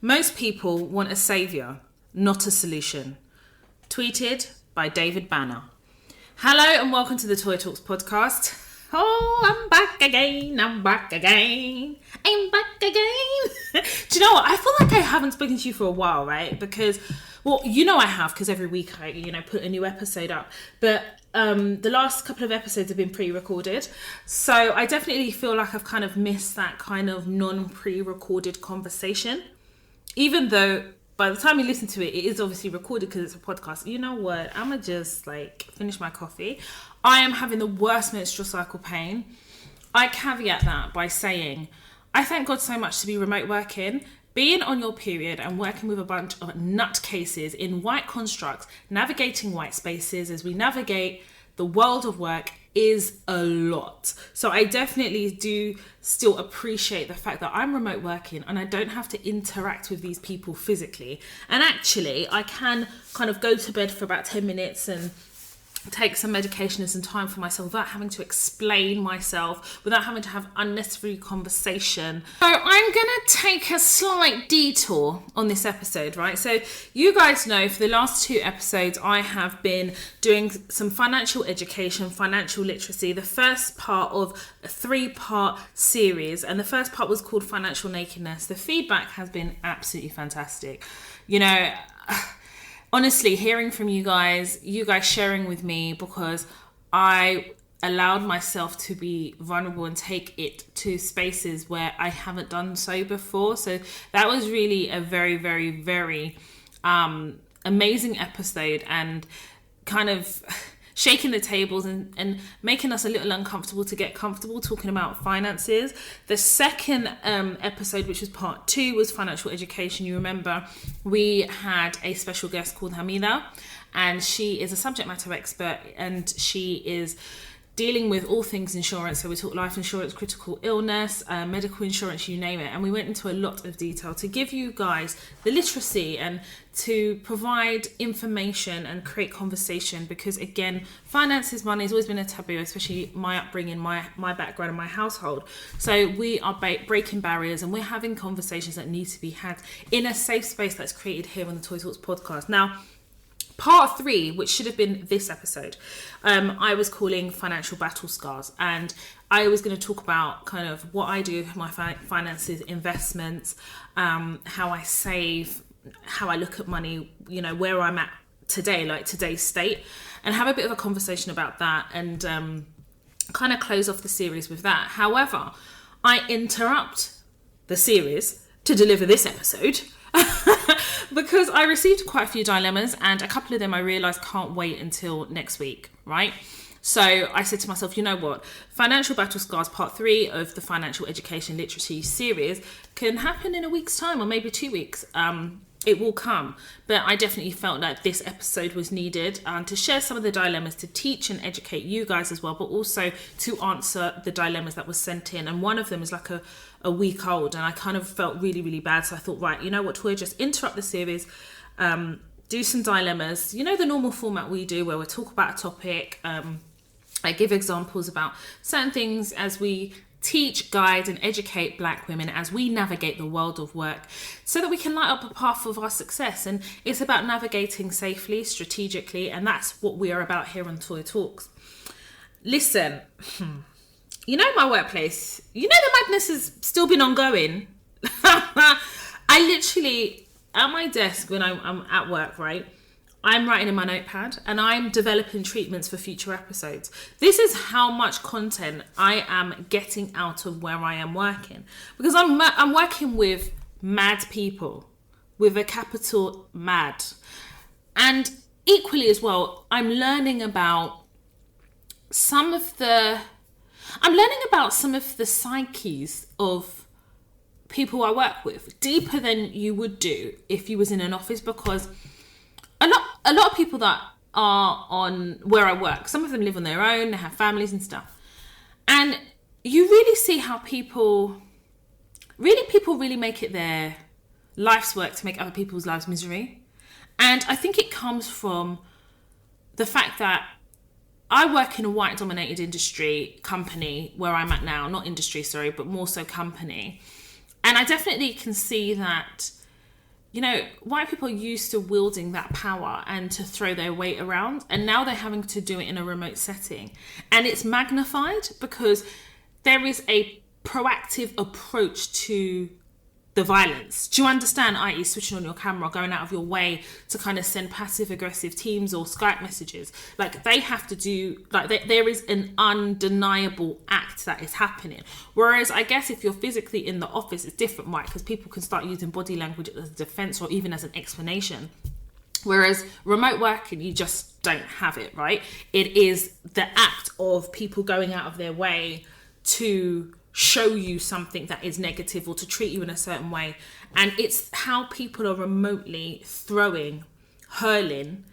Most people want a saviour, not a solution. Tweeted by David Banner. Hello and welcome to the Toy Talks podcast. Oh, I'm back again. Do you know what? I feel like I haven't spoken to you for a while, right? Because, well, you know I have, because every week I, put a new episode up. But the last couple of episodes have been pre-recorded. So I definitely feel like I've kind of missed that kind of non-pre-recorded conversation. Even though by the time you listen to it, it is obviously recorded because it's a podcast. You know what? I'm going to just finish my coffee. I am having the worst menstrual cycle pain. I caveat that by saying, I thank God so much to be remote working. Being on your period and working with a bunch of nutcases in white constructs, navigating white spaces as we navigate the world of work is a lot. So I definitely do still appreciate the fact that I'm remote working and I don't have to interact with these people physically. And actually, I can kind of go to bed for about 10 minutes and take some medication and some time for myself without having to explain myself, without having to have unnecessary conversation. So I'm gonna take a slight detour on this episode, right? So you guys know for the last 2 episodes I have been doing some financial education, financial literacy, the first part of a 3-part series, and the first part was called Financial Nakedness. The feedback has been absolutely fantastic. Honestly, hearing from you guys sharing with me, because I allowed myself to be vulnerable and take it to spaces where I haven't done so before. So that was really a very, very, very amazing episode, and kind of shaking the tables and making us a little uncomfortable to get comfortable talking about finances. The second episode, which was part 2, was financial education. You remember we had a special guest called Hamida, and she is a subject matter expert, and she is dealing with all things insurance. So we talked life insurance, critical illness, medical insurance, you name it. And we went into a lot of detail to give you guys the literacy and to provide information and create conversation, because again, finances, money has always been a taboo, especially my upbringing, my background and my household. So we are breaking barriers, and we're having conversations that need to be had in a safe space that's created here on the Toy Talks podcast. Now, part 3, which should have been this episode, I was calling Financial Battle Scars, and I was going to talk about kind of what I do with my finances, investments, how I save, how I look at money, where I'm at today, like today's state, and have a bit of a conversation about that, and kind of close off the series with that. However, I interrupt the series to deliver this episode because I received quite a few dilemmas, and a couple of them I realised can't wait until next week, right? So I said to myself, you know what? Financial Battle Scars part 3 of the Financial Education Literacy series can happen in a week's time, or maybe 2 weeks. It will come. But I definitely felt that this episode was needed to share some of the dilemmas, to teach and educate you guys as well, but also to answer the dilemmas that were sent in. And one of them is like a week old, and I kind of felt really, really bad. So I thought, right, you know what, Toy, just interrupt the series, do some dilemmas. The normal format we do where we talk about a topic. I give examples about certain things as we teach, guide and educate Black women as we navigate the world of work, so that we can light up a path of our success. And it's about navigating safely, strategically, and that's what we are about here on Toy Talks. Listen, my workplace, the madness has still been ongoing. I literally, at my desk when I'm at work, right, I'm writing in my notepad and I'm developing treatments for future episodes. This is how much content I am getting out of where I am working, because I'm working with mad people, with a capital mad. And equally as well, I'm learning about some of the psyches of people I work with, deeper than you would do if you was in an office, because a lot of people that are on where I work, some of them live on their own, they have families and stuff. And you really see how people really make it their life's work to make other people's lives misery. And I think it comes from the fact that I work in a white dominated industry company where I'm at now, not industry, sorry, but more so company. And I definitely can see that white people are used to wielding that power and to throw their weight around, and now they're having to do it in a remote setting, and it's magnified because there is a proactive approach to the violence. Do you understand? I.e. switching on your camera, going out of your way to kind of send passive aggressive Teams or Skype messages. Like, they have to do, like, there is an undeniable act that is happening. Whereas I guess if you're physically in the office, it's different, right? Because people can start using body language as a defense or even as an explanation. Whereas remote working, you just don't have it, right? It is the act of people going out of their way to show you something that is negative or to treat you in a certain way. And it's how people are remotely hurling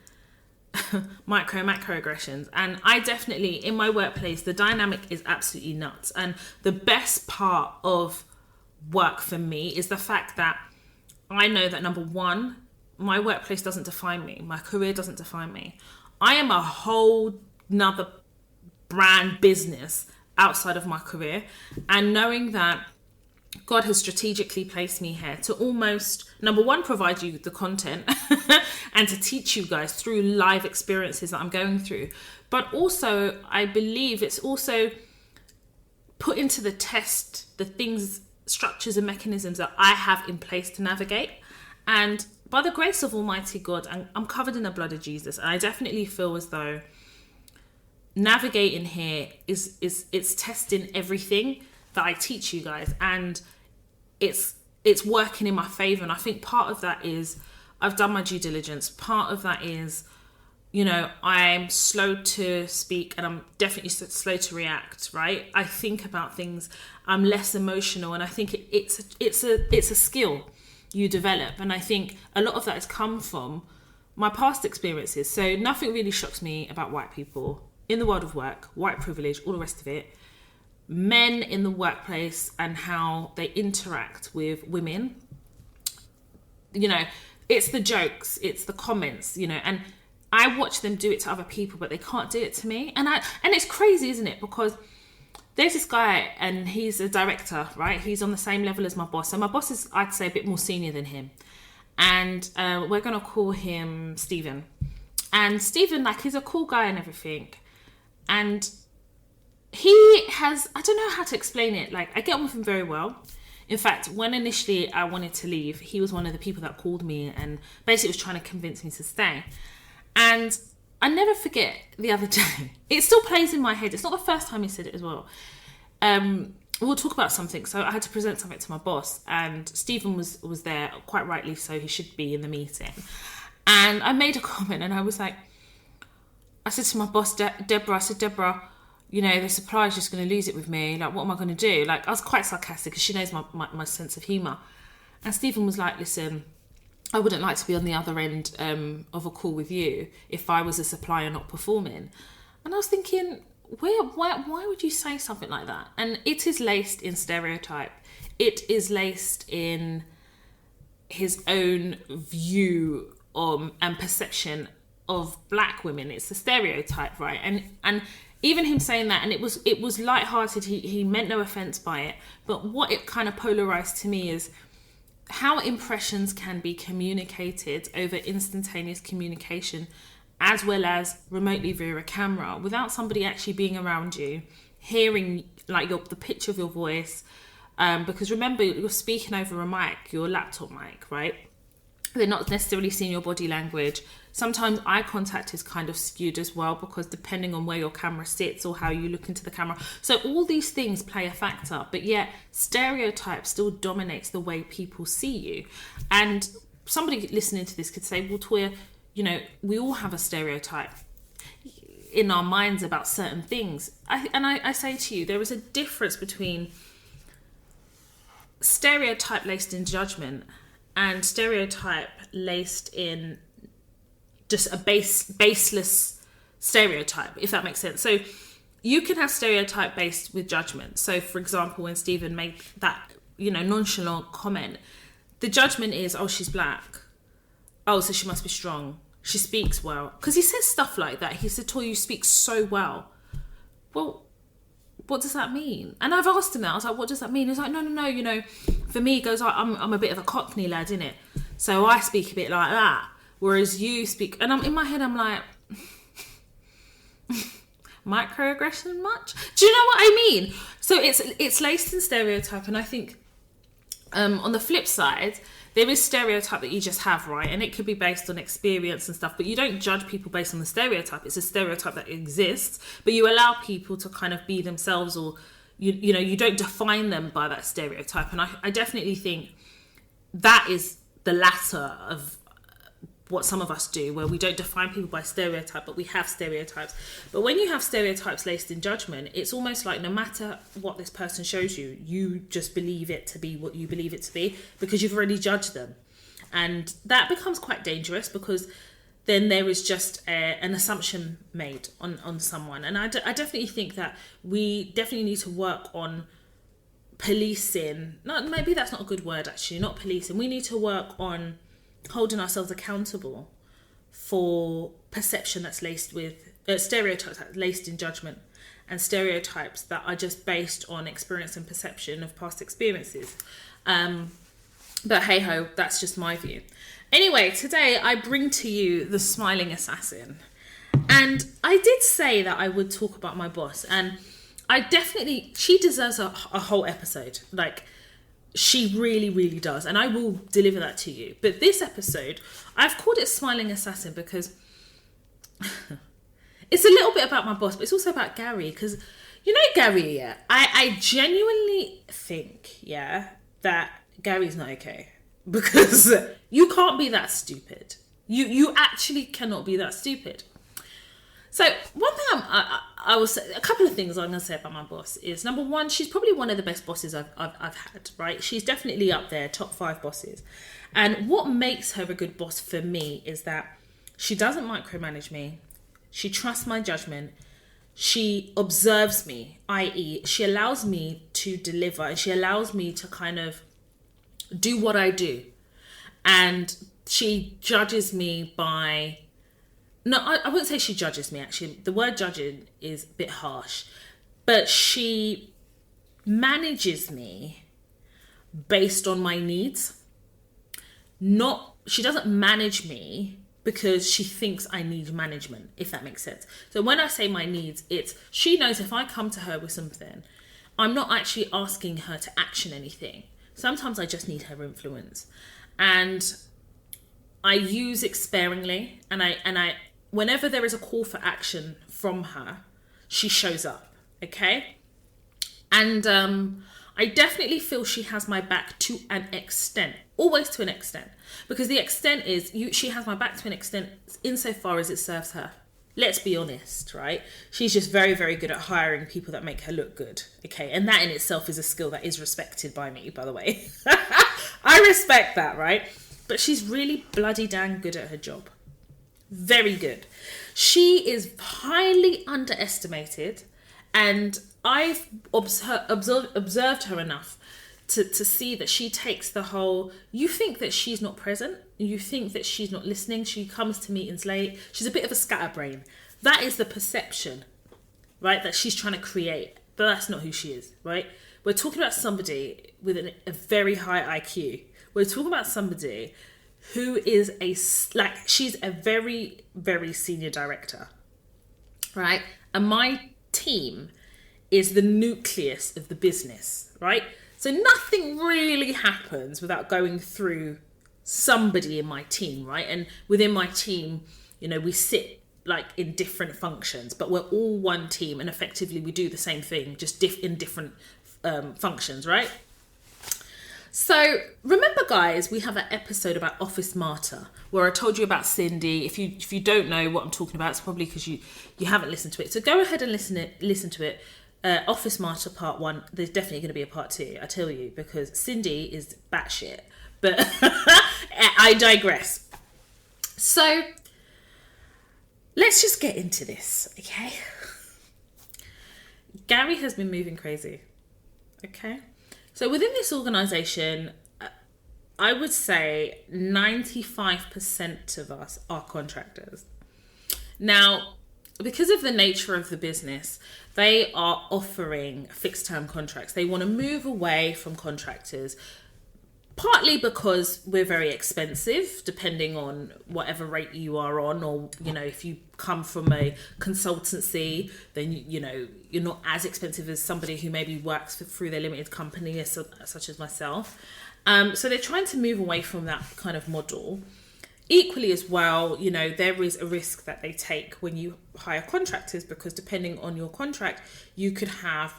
macro aggressions. And I definitely, in my workplace, the dynamic is absolutely nuts. And the best part of work for me is the fact that I know that, number one, my workplace doesn't define me. My career doesn't define me. I am a whole nother brand business outside of my career, and knowing that God has strategically placed me here to almost, number one, provide you the content and to teach you guys through live experiences that I'm going through, but also I believe it's also put into the test the things, structures and mechanisms that I have in place to navigate. And by the grace of Almighty God, I'm covered in the blood of Jesus, and I definitely feel as though navigating here it's testing everything that I teach you guys, and it's working in my favor. And I think part of that is I've done my due diligence. Part of that is, I'm slow to speak and I'm definitely slow to react, right? I think about things, I'm less emotional, and I think it's a skill you develop. And I think a lot of that has come from my past experiences. So nothing really shocks me about white people in the world of work, white privilege, all the rest of it, men in the workplace and how they interact with women. It's the jokes, it's the comments, and I watch them do it to other people, but they can't do it to me. And it's crazy, isn't it? Because there's this guy and he's a director, right? He's on the same level as my boss. So my boss is, I'd say, a bit more senior than him. And we're going to call him Stephen. And Stephen, he's a cool guy and everything. And he has, I don't know how to explain it. I get on with him very well. In fact, when initially I wanted to leave, he was one of the people that called me and basically was trying to convince me to stay. And I never forget the other day. It still plays in my head. It's not the first time he said it as well. We'll talk about something. So I had to present something to my boss, and Stephen was there, quite rightly so. He should be in the meeting. And I made a comment, and I was like, I said to my boss, Deborah, the supplier's just going to lose it with me. What am I going to do? I was quite sarcastic because she knows my sense of humour. And Stephen was like, listen, I wouldn't like to be on the other end of a call with you if I was a supplier not performing. And I was thinking, why would you say something like that? And it is laced in stereotype. It is laced in his own view and perception of black women. It's a stereotype, right? And even him saying that, and it was lighthearted, he meant no offense by it, but what it kind of polarized to me is how impressions can be communicated over instantaneous communication as well as remotely via a camera without somebody actually being around you, hearing the pitch of your voice, because remember, you're speaking over a mic, your laptop mic, right? They're not necessarily seeing your body language. Sometimes eye contact is kind of skewed as well, because depending on where your camera sits or how you look into the camera. So all these things play a factor, but yet stereotype still dominates the way people see you. And somebody listening to this could say, well, Toya, we all have a stereotype in our minds about certain things. I say to you, there is a difference between stereotype laced in judgment and stereotype laced in just a baseless stereotype, if that makes sense. So you can have stereotype based with judgment. So for example, when Stephen made that, nonchalant comment, the judgment is, oh, she's black. Oh, so she must be strong. She speaks well. Because he says stuff like that. He said, Toy, you speak so well. Well, what does that mean? And I've asked him that. I was like, what does that mean? He's like, no. For me, he goes, I'm a bit of a Cockney lad, innit? So I speak a bit like that. Whereas you speak, and I'm in my head, I'm like, microaggression much? Do you know what I mean? So it's laced in stereotype, and I think on the flip side, there is stereotype that you just have, right? And it could be based on experience and stuff, but you don't judge people based on the stereotype. It's a stereotype that exists, but you allow people to kind of be themselves, or you know, you don't define them by that stereotype. And I definitely think that is the latter of what some of us do, where we don't define people by stereotype, but we have stereotypes. But when you have stereotypes laced in judgment, it's almost like no matter what this person shows you, you just believe it to be what you believe it to be, because you've already judged them. And that becomes quite dangerous, because then there is just an assumption made on someone. And I definitely think that we definitely need to work on policing. No, maybe that's not a good word, actually, not policing. We need to work on holding ourselves accountable for perception that's laced with stereotypes that's laced in judgment, and stereotypes that are just based on experience and perception of past experiences. But hey ho, that's just my view. Anyway, today I bring to you the smiling assassin. And I did say that I would talk about my boss, and she deserves a whole episode. Like, she really, really does. And I will deliver that to you. But this episode, I've called it Smiling Assassin because it's a little bit about my boss, but it's also about Gary. Because, you know, Gary, yeah, I genuinely think, yeah, that Gary's not okay. Because you can't be that stupid. You actually cannot be that stupid. So one thing I will say, a couple of things I'm going to say about my boss is, number one, she's probably one of the best bosses I've had, right? She's definitely up there, top 5 bosses. And what makes her a good boss for me is that she doesn't micromanage me. She trusts my judgment. She observes me, i.e. she allows me to deliver, and she allows me to kind of do what I do. And she judges me by... No, I wouldn't say she judges me, actually. The word judging is a bit harsh. But she manages me based on my needs. She doesn't manage me because she thinks I need management, if that makes sense. So when I say my needs, she knows if I come to her with something, I'm not actually asking her to action anything. Sometimes I just need her influence. And I use it sparingly, and I whenever there is a call for action from her, she shows up, okay? And I definitely feel she has my back to an extent, always to an extent, because the extent is she has my back to an extent insofar as it serves her. Let's be honest, right? She's just very, very good at hiring people that make her look good, okay? And that in itself is a skill that is respected by me, by the way. I respect that, right? But she's really bloody dang good at her job. Very good. She is highly underestimated, and I've observed her enough to see that she takes the whole, you think that she's not present, you think that she's not listening, she comes to meetings late, she's a bit of a scatterbrain. That is the perception, right, that she's trying to create, but that's not who she is, right? We're talking about somebody with a very high IQ. We're talking about somebody who is she's a very, very senior director, right? And my team is the nucleus of the business, right? So nothing really happens without going through somebody in my team, right? And within my team, you know, we sit like in different functions, but we're all one team, and effectively we do the same thing, just in different functions, right? So remember, guys, we have an episode about Office Martyr where I told you about Cindy. If you don't know what I'm talking about, it's probably because you haven't listened to it. So go ahead and listen to it. Office Martyr Part 1. There's definitely going to be a Part 2, I tell you, because Cindy is batshit. But I digress. So let's just get into this, okay? Gary has been moving crazy, okay? So within this organisation, I would say 95% of us are contractors. Now, because of the nature of the business, they are offering fixed term contracts. They want to move away from contractors partly because we're very expensive, depending on whatever rate you are on, or, you know, if you come from a consultancy, then, you know, you're not as expensive as somebody who maybe works through their limited company, such as myself. So they're trying to move away from that kind of model. Equally as well, you know, there is a risk that they take when you hire contractors, because depending on your contract, you could have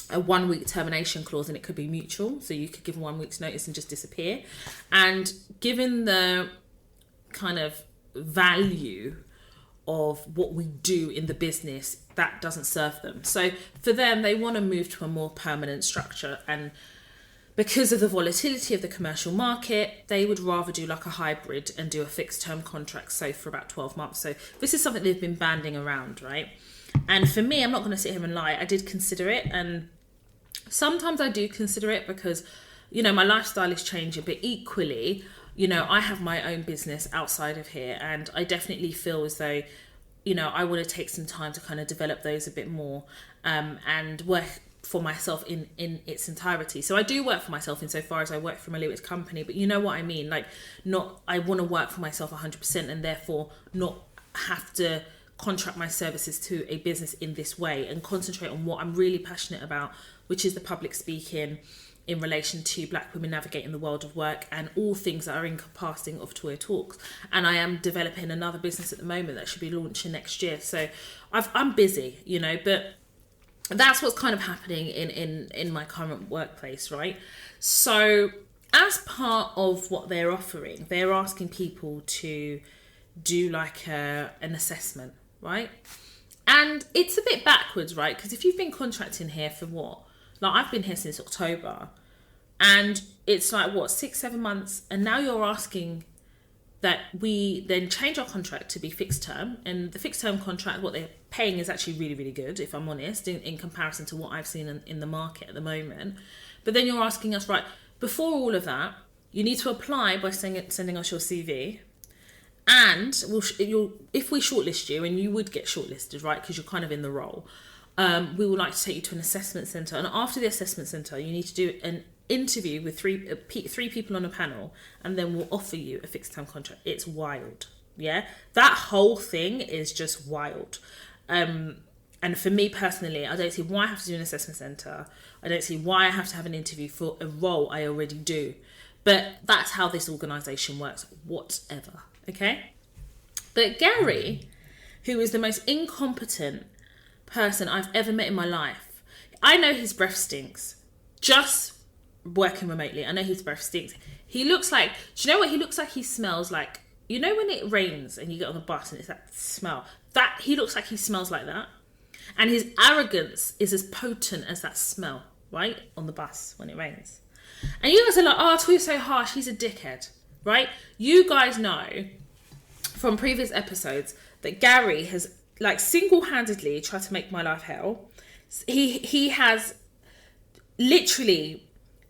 a 1 week termination clause, and it could be mutual. So you could give 1 week's notice and just disappear. And given the kind of value of what we do in the business, that doesn't serve them. So for them, they want to move to a more permanent structure. And because of the volatility of the commercial market, they would rather do like a hybrid and do a fixed term contract, so for about 12 months. So this is something they've been banding around, right? And for me, I'm not going to sit here and lie, I did consider it, and sometimes I do consider it because, you know, my lifestyle is changing, but equally, you know, I have my own business outside of here, and I definitely feel as though, you know, I want to take some time to kind of develop those a bit more, and work for myself in its entirety. So I do work for myself insofar as I work from a limited company, but you know what I mean? Like, not, I want to work for myself 100% and therefore not have to contract my services to a business in this way, and concentrate on what I'm really passionate about, which is the public speaking in relation to Black women navigating the world of work, and all things that are encompassing of Toya Talks. And I am developing another business at the moment that should be launching next year. So I'm busy, you know, but that's what's kind of happening in my current workplace, right? So as part of what they're offering, they're asking people to do like an assessment, right? And it's a bit backwards, right? Because if you've been contracting here for what? Like, I've been here since October, and it's like, what, 6-7 months? And now you're asking that we then change our contract to be fixed term. And the fixed term contract, what they're paying is actually really, really good, if I'm honest, in comparison to what I've seen in the market at the moment. But then you're asking us, right, before all of that, you need to apply by sending us your CV. And if we shortlist you, and you would get shortlisted, right, because you're kind of in the role, we would like to take you to an assessment centre. And after the assessment centre, you need to do an interview with three people on a panel, and then we'll offer you a fixed term contract. It's wild. Yeah, that whole thing is just wild. And for me personally, I don't see why I have to do an assessment centre. I don't see why I have to have an interview for a role I already do. But that's how this organisation works, whatever. Okay? But Gary, who is the most incompetent person I've ever met in my life, I know his breath stinks. Just working remotely, I know his breath stinks. He looks like, do you know what he looks like? He smells like, you know when it rains and you get on the bus and it's that smell? That, he looks like he smells like that. And his arrogance is as potent as that smell, right? On the bus when it rains. And you guys are like, oh, Toya's so harsh, he's a dickhead, right? You guys know from previous episodes that Gary has, like, single-handedly tried to make my life hell. He has literally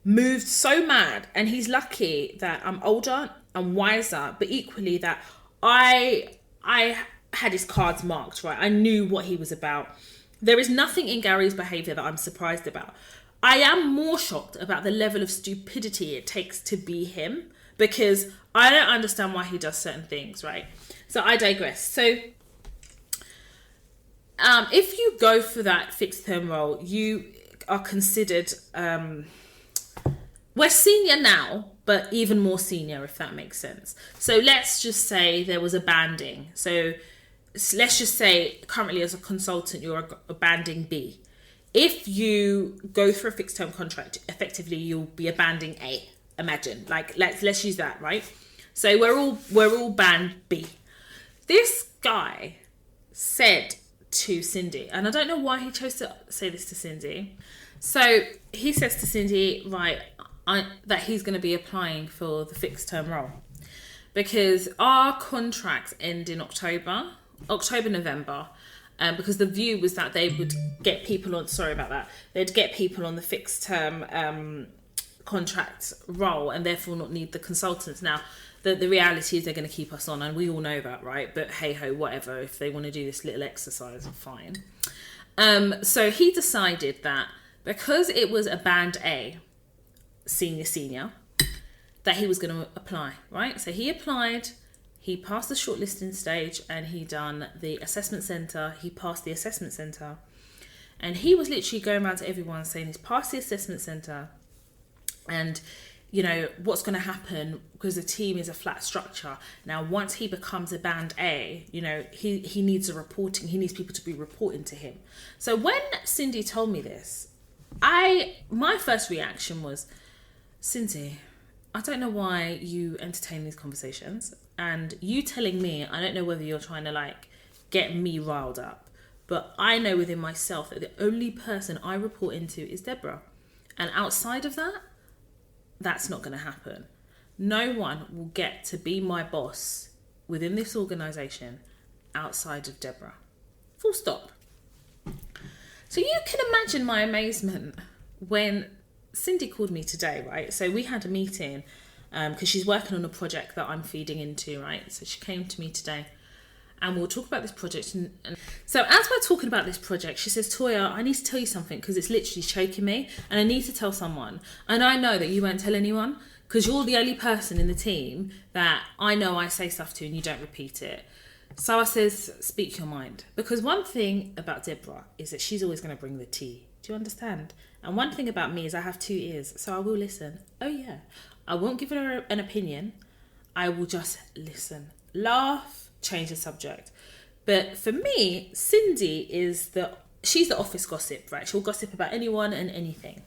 moved so mad, and he's lucky that I'm older and wiser, but equally that I had his cards marked, right? I knew what he was about. There is nothing in Gary's behaviour that I'm surprised about. I am more shocked about the level of stupidity it takes to be him, because I don't understand why he does certain things, right? So I digress. So if you go for that fixed term role, you are considered, we're senior now, but even more senior, if that makes sense. So let's just say there was a banding. So let's just say currently as a consultant, you're a banding B. If you go for a fixed term contract, effectively you'll be a banding A. Imagine, like, let's use that, right? So we're all band B. This guy said to Cindy, and I don't know why he chose to say this to Cindy. So he says to Cindy, right, that he's going to be applying for the fixed term role, because our contracts end in October, November, because the view was that they would get people on, they'd get people on the fixed term contract role and therefore not need the consultants. Now, the reality is they're going to keep us on, and we all know that, right? But hey ho, whatever, if they want to do this little exercise, fine. So he decided that because it was a band A, senior, that he was going to apply, right? So he applied, he passed the shortlisting stage, and he done the assessment centre. He passed the assessment centre. And he was literally going around to everyone saying he's passed the assessment centre, and you know what's going to happen, because the team is a flat structure. Now once he becomes a band A, you know, he needs he needs people to be reporting to him. So when Cindy told me this, my first reaction was, Cindy, I don't know why you entertain these conversations, and you telling me, I don't know whether you're trying to like get me riled up, but I know within myself that the only person I report into is Deborah. And outside of that, that's not going to happen. No one will get to be my boss within this organisation outside of Deborah. Full stop. So you can imagine my amazement when Cindy called me today, right? So we had a meeting because she's working on a project that I'm feeding into, right? So she came to me today and we'll talk about this project. And so as we're talking about this project, she says, Toya, I need to tell you something because it's literally choking me and I need to tell someone. And I know that you won't tell anyone because you're the only person in the team that I know I say stuff to and you don't repeat it. So I says, speak your mind. Because one thing about Deborah is that she's always going to bring the tea. Do you understand? And one thing about me is I have 2 ears, so I will listen. Oh yeah. I won't give her an opinion. I will just listen. Laugh, change the subject. But for me, Cindy she's the office gossip, right? She'll gossip about anyone and anything.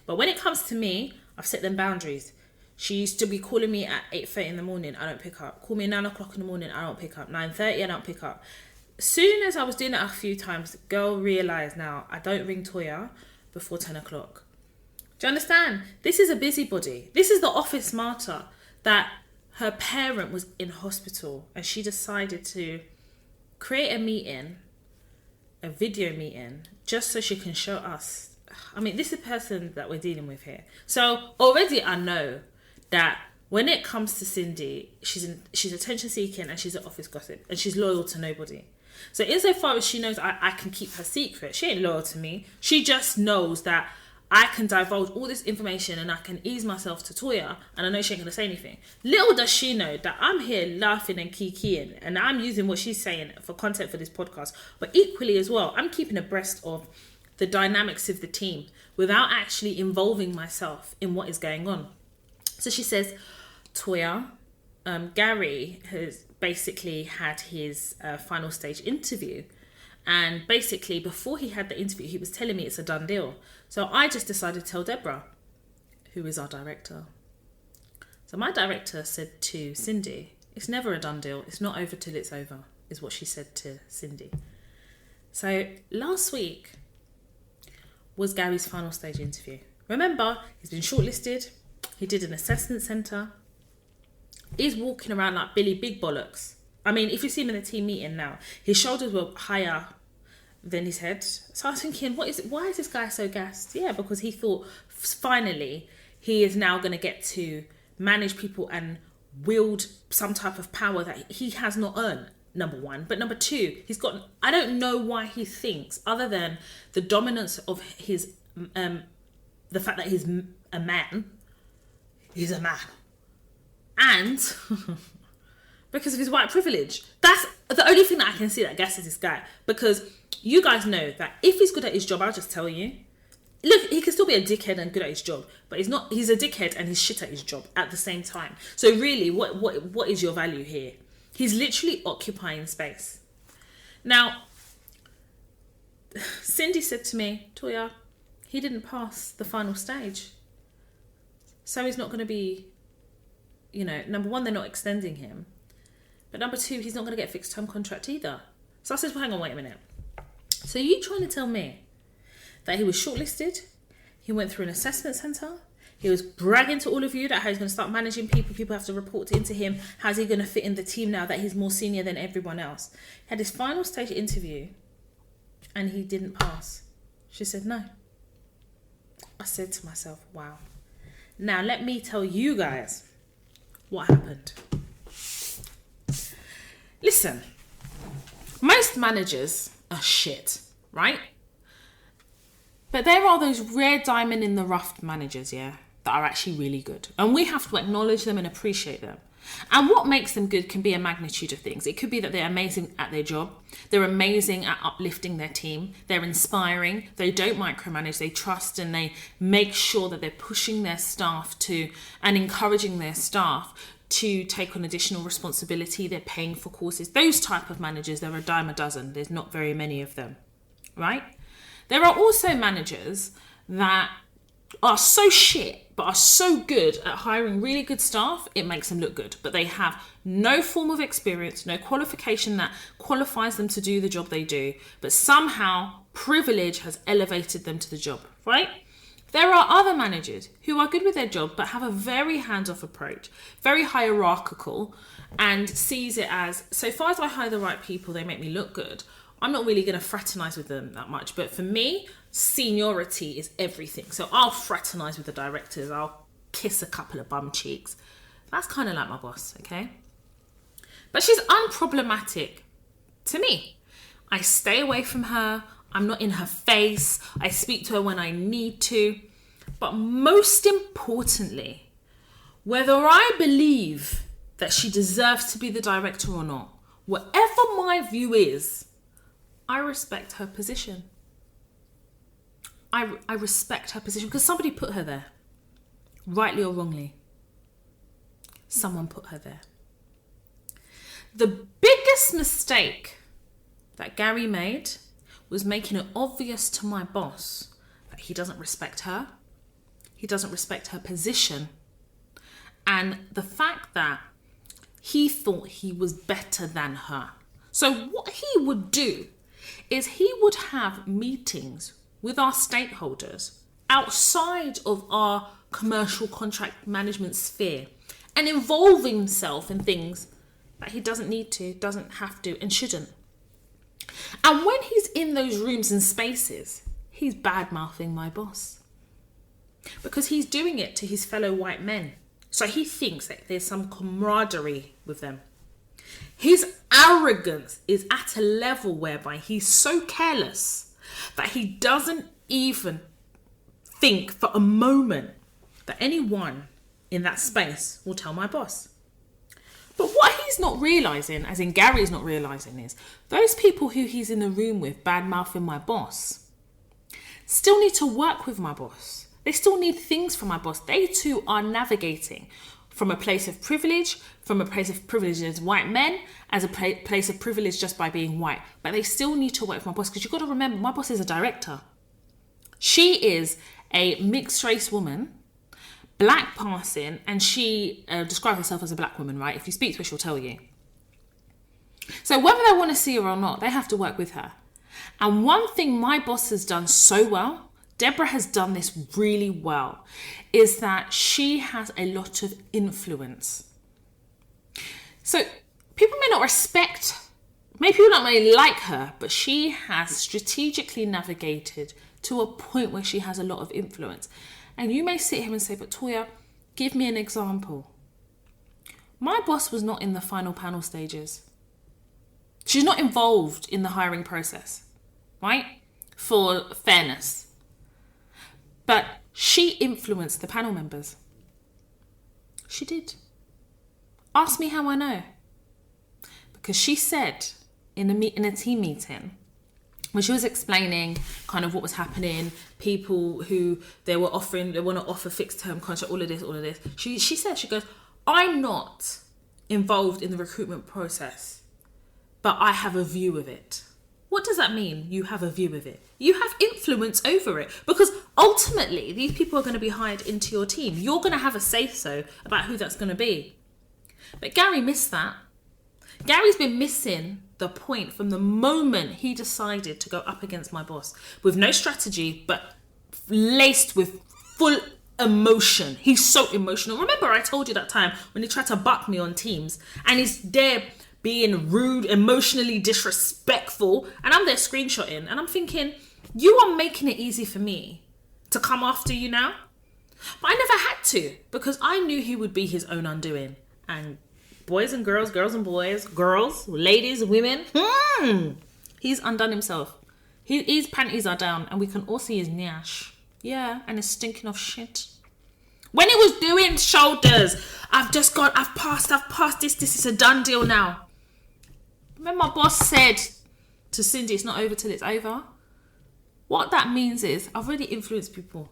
But when it comes to me, I've set them boundaries. She used to be calling me at 8:30 in the morning, I don't pick up. Call me at 9 o'clock in the morning, I don't pick up. 9:30, I don't pick up. As soon as I was doing that a few times, the girl realised now, I don't ring Toya before 10 o'clock. Do you understand? This is a busybody. This is the office martyr that her parent was in hospital and she decided to create a meeting, a video meeting, just so she can show us. I mean, this is the person that we're dealing with here. So already I know that when it comes to Cindy, she's attention seeking and she's an office gossip and she's loyal to nobody. So insofar as she knows I can keep her secret, she ain't loyal to me. She just knows that I can divulge all this information and I can ease myself to Toya and I know she ain't going to say anything. Little does she know that I'm here laughing and kikiing and I'm using what she's saying for content for this podcast. But equally as well, I'm keeping abreast of the dynamics of the team without actually involving myself in what is going on. So she says, Toya, Gary has basically had his final stage interview. And basically, before he had the interview, he was telling me it's a done deal. So I just decided to tell Deborah, who is our director. So my director said to Cindy, it's never a done deal. It's not over till it's over, is what she said to Cindy. So last week was Gary's final stage interview. Remember, he's been shortlisted. He did an assessment centre. He's walking around like Billy Big Bollocks. I mean, if you see him in a team meeting now, his shoulders were higher than his head. So I was thinking, why is this guy so gassed? Yeah, because he thought finally he is now going to get to manage people and wield some type of power that he has not earned, number one. But number two, I don't know why he thinks, other than the dominance of his, the fact that he's a man. He's a man. And because of his white privilege. That's the only thing that I can see that gasses this guy. Because you guys know that if he's good at his job, I'll just tell you. Look, he can still be a dickhead and good at his job. But he's a dickhead and he's shit at his job at the same time. So really, what is your value here? He's literally occupying space. Now, Cindy said to me, Toya, he didn't pass the final stage. So he's not going to be, number one, they're not extending him. But number two, he's not going to get a fixed term contract either. So I said, well, hang on, wait a minute. So you trying to tell me that he was shortlisted, he went through an assessment centre, he was bragging to all of you that how he's going to start managing people have to report into him, how's he going to fit in the team now that he's more senior than everyone else. He had his final stage interview and he didn't pass. She said, no. I said to myself, wow. Now let me tell you guys what happened. Listen, most managers are shit, right? But there are those rare diamond in the rough managers, yeah? that are actually really good. And we have to acknowledge them and appreciate them. And what makes them good can be a magnitude of things. It could be that they're amazing at their job. They're amazing at uplifting their team. They're inspiring. They don't micromanage. They trust and they make sure that they're pushing their staff to and encouraging their staff to take on additional responsibility. They're paying for courses. Those type of managers, there are a dime a dozen. There's not very many of them, right? There are also managers that are so shit but are so good at hiring really good staff, it makes them look good. But they have no form of experience, no qualification that qualifies them to do the job they do. But somehow privilege has elevated them to the job, right? There are other managers who are good with their job but have a very hands-off approach, very hierarchical, and sees it as, so far as I hire the right people, they make me look good. I'm not really going to fraternize with them that much. But for me, seniority is everything. So I'll fraternize with the directors. I'll kiss a couple of bum cheeks. That's kind of like my boss, okay? But she's unproblematic to me. I stay away from her. I'm not in her face. I speak to her when I need to. But most importantly, whether I believe that she deserves to be the director or not, whatever my view is, I respect her position. I respect her position because somebody put her there, rightly or wrongly. Someone put her there. The biggest mistake that Gary made was making it obvious to my boss that he doesn't respect her, he doesn't respect her position, and the fact that he thought he was better than her. So what he would do is he would have meetings with our stakeholders outside of our commercial contract management sphere and involve himself in things that he doesn't need to, doesn't have to, and shouldn't. And when he's in those rooms and spaces, he's bad-mouthing my boss because he's doing it to his fellow white men. So he thinks that there's some camaraderie with them. His arrogance is at a level whereby he's so careless that he doesn't even think for a moment that anyone in that space will tell my boss. But what he's not realising, as in Gary's not realising, is those people who he's in the room with bad-mouthing my boss still need to work with my boss. They still need things from my boss. They too are navigating from a place of privilege, from a place of privilege as white men, as a place of privilege just by being white. But they still need to work with my boss because you've got to remember, my boss is a director. She is a mixed race woman, black passing, and she describes herself as a black woman, right? If you speak to her, she'll tell you. So whether they want to see her or not, they have to work with her. And one thing my boss has done so well, Deborah has done this really well, is that she has a lot of influence. So people may not respect, maybe people don't really like her, but she has strategically navigated to a point where she has a lot of influence. And you may sit here and say, but Toya, give me an example. My boss was not in the final panel stages. She's not involved in the hiring process, right? For fairness. But she influenced the panel members. She did. Ask me how I know. Because she said in a team meeting, when she was explaining kind of what was happening, people who they want to offer fixed term contract, all of this. She said, she goes, I'm not involved in the recruitment process, but I have a view of it. What does that mean? You have a view of it. You have influence over it because ultimately these people are going to be hired into your team. You're going to have a say-so about who that's going to be. But Gary missed that. Gary's been missing the point from the moment he decided to go up against my boss with no strategy, but laced with full emotion. He's so emotional. Remember I told you that time when he tried to buck me on Teams and he's there being rude, emotionally disrespectful, and I'm there screenshotting, and I'm thinking, you are making it easy for me to come after you now. But I never had to, because I knew he would be his own undoing. And boys and girls, girls and boys, girls, ladies, women, he's undone himself. His panties are down, and we can all see his nyash. Yeah, and his stinking of shit. When it was doing shoulders, I've passed this is a done deal now. Remember my boss said to Cindy, it's not over till it's over. What that means is I've already influenced people.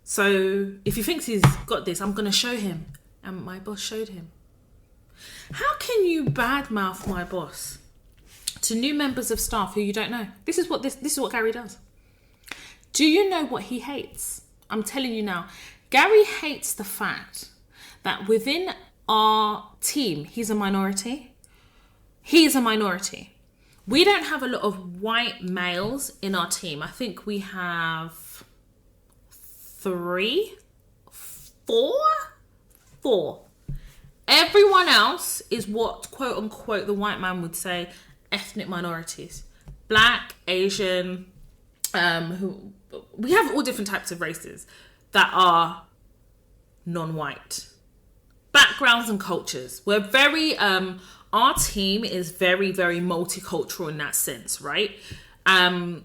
So if he thinks he's got this, I'm going to show him. And my boss showed him. How can you badmouth my boss to new members of staff who you don't know? This is what Gary does. Do you know what he hates? I'm telling you now. Gary hates the fact that within our team, he's a minority. He is a minority. We don't have a lot of white males in our team. I think we have 4. Everyone else is what, quote unquote, the white man would say, ethnic minorities. Black, Asian, we have all different types of races that are non-white. Backgrounds and cultures. We're very, our team is very, very multicultural in that sense, right? And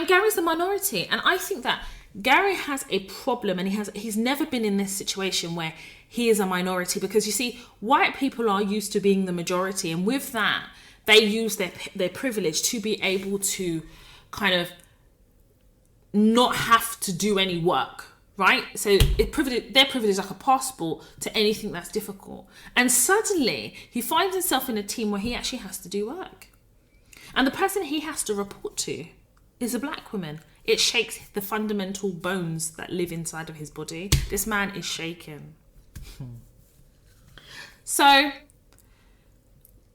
Gary's the minority. And I think that Gary has a problem, and he's never been in this situation where he is a minority, because you see, white people are used to being the majority, and with that, they use their privilege to be able to kind of not have to do any work, right? So their privilege is like a passport to anything that's difficult. And suddenly he finds himself in a team where he actually has to do work. And the person he has to report to is a black woman. It shakes the fundamental bones that live inside of his body. This man is shaken. So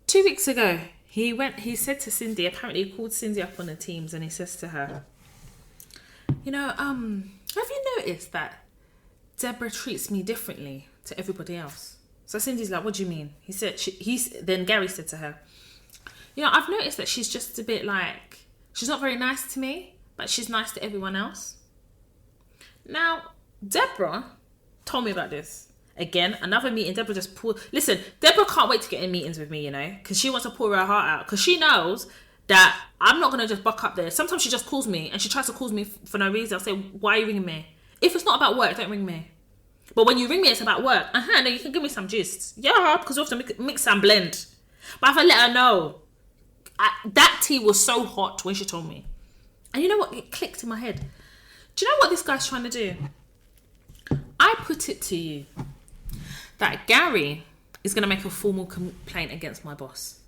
2 weeks ago, he said to Cindy, apparently he called Cindy up on the Teams, and he says to her, have you noticed that Deborah treats me differently to everybody else? So Cindy's like, what do you mean? Then Gary said to her, I've noticed that she's just a bit like, she's not very nice to me, but she's nice to everyone else. Now, Deborah told me about this. Again, another meeting, Deborah just pulled... Listen, Deborah can't wait to get in meetings with me, because she wants to pour her heart out. Because she knows that I'm not going to just buck up there. Sometimes she just calls me, and she tries to call me for no reason. I'll say, why are you ringing me? If it's not about work, don't ring me. But when you ring me, it's about work. No, you can give me some gist. Yeah, because we have to mix and blend. But if I let her know, that tea was so hot when she told me. And you know what? It clicked in my head. Do you know what this guy's trying to do? I put it to you that Gary is going to make a formal complaint against my boss.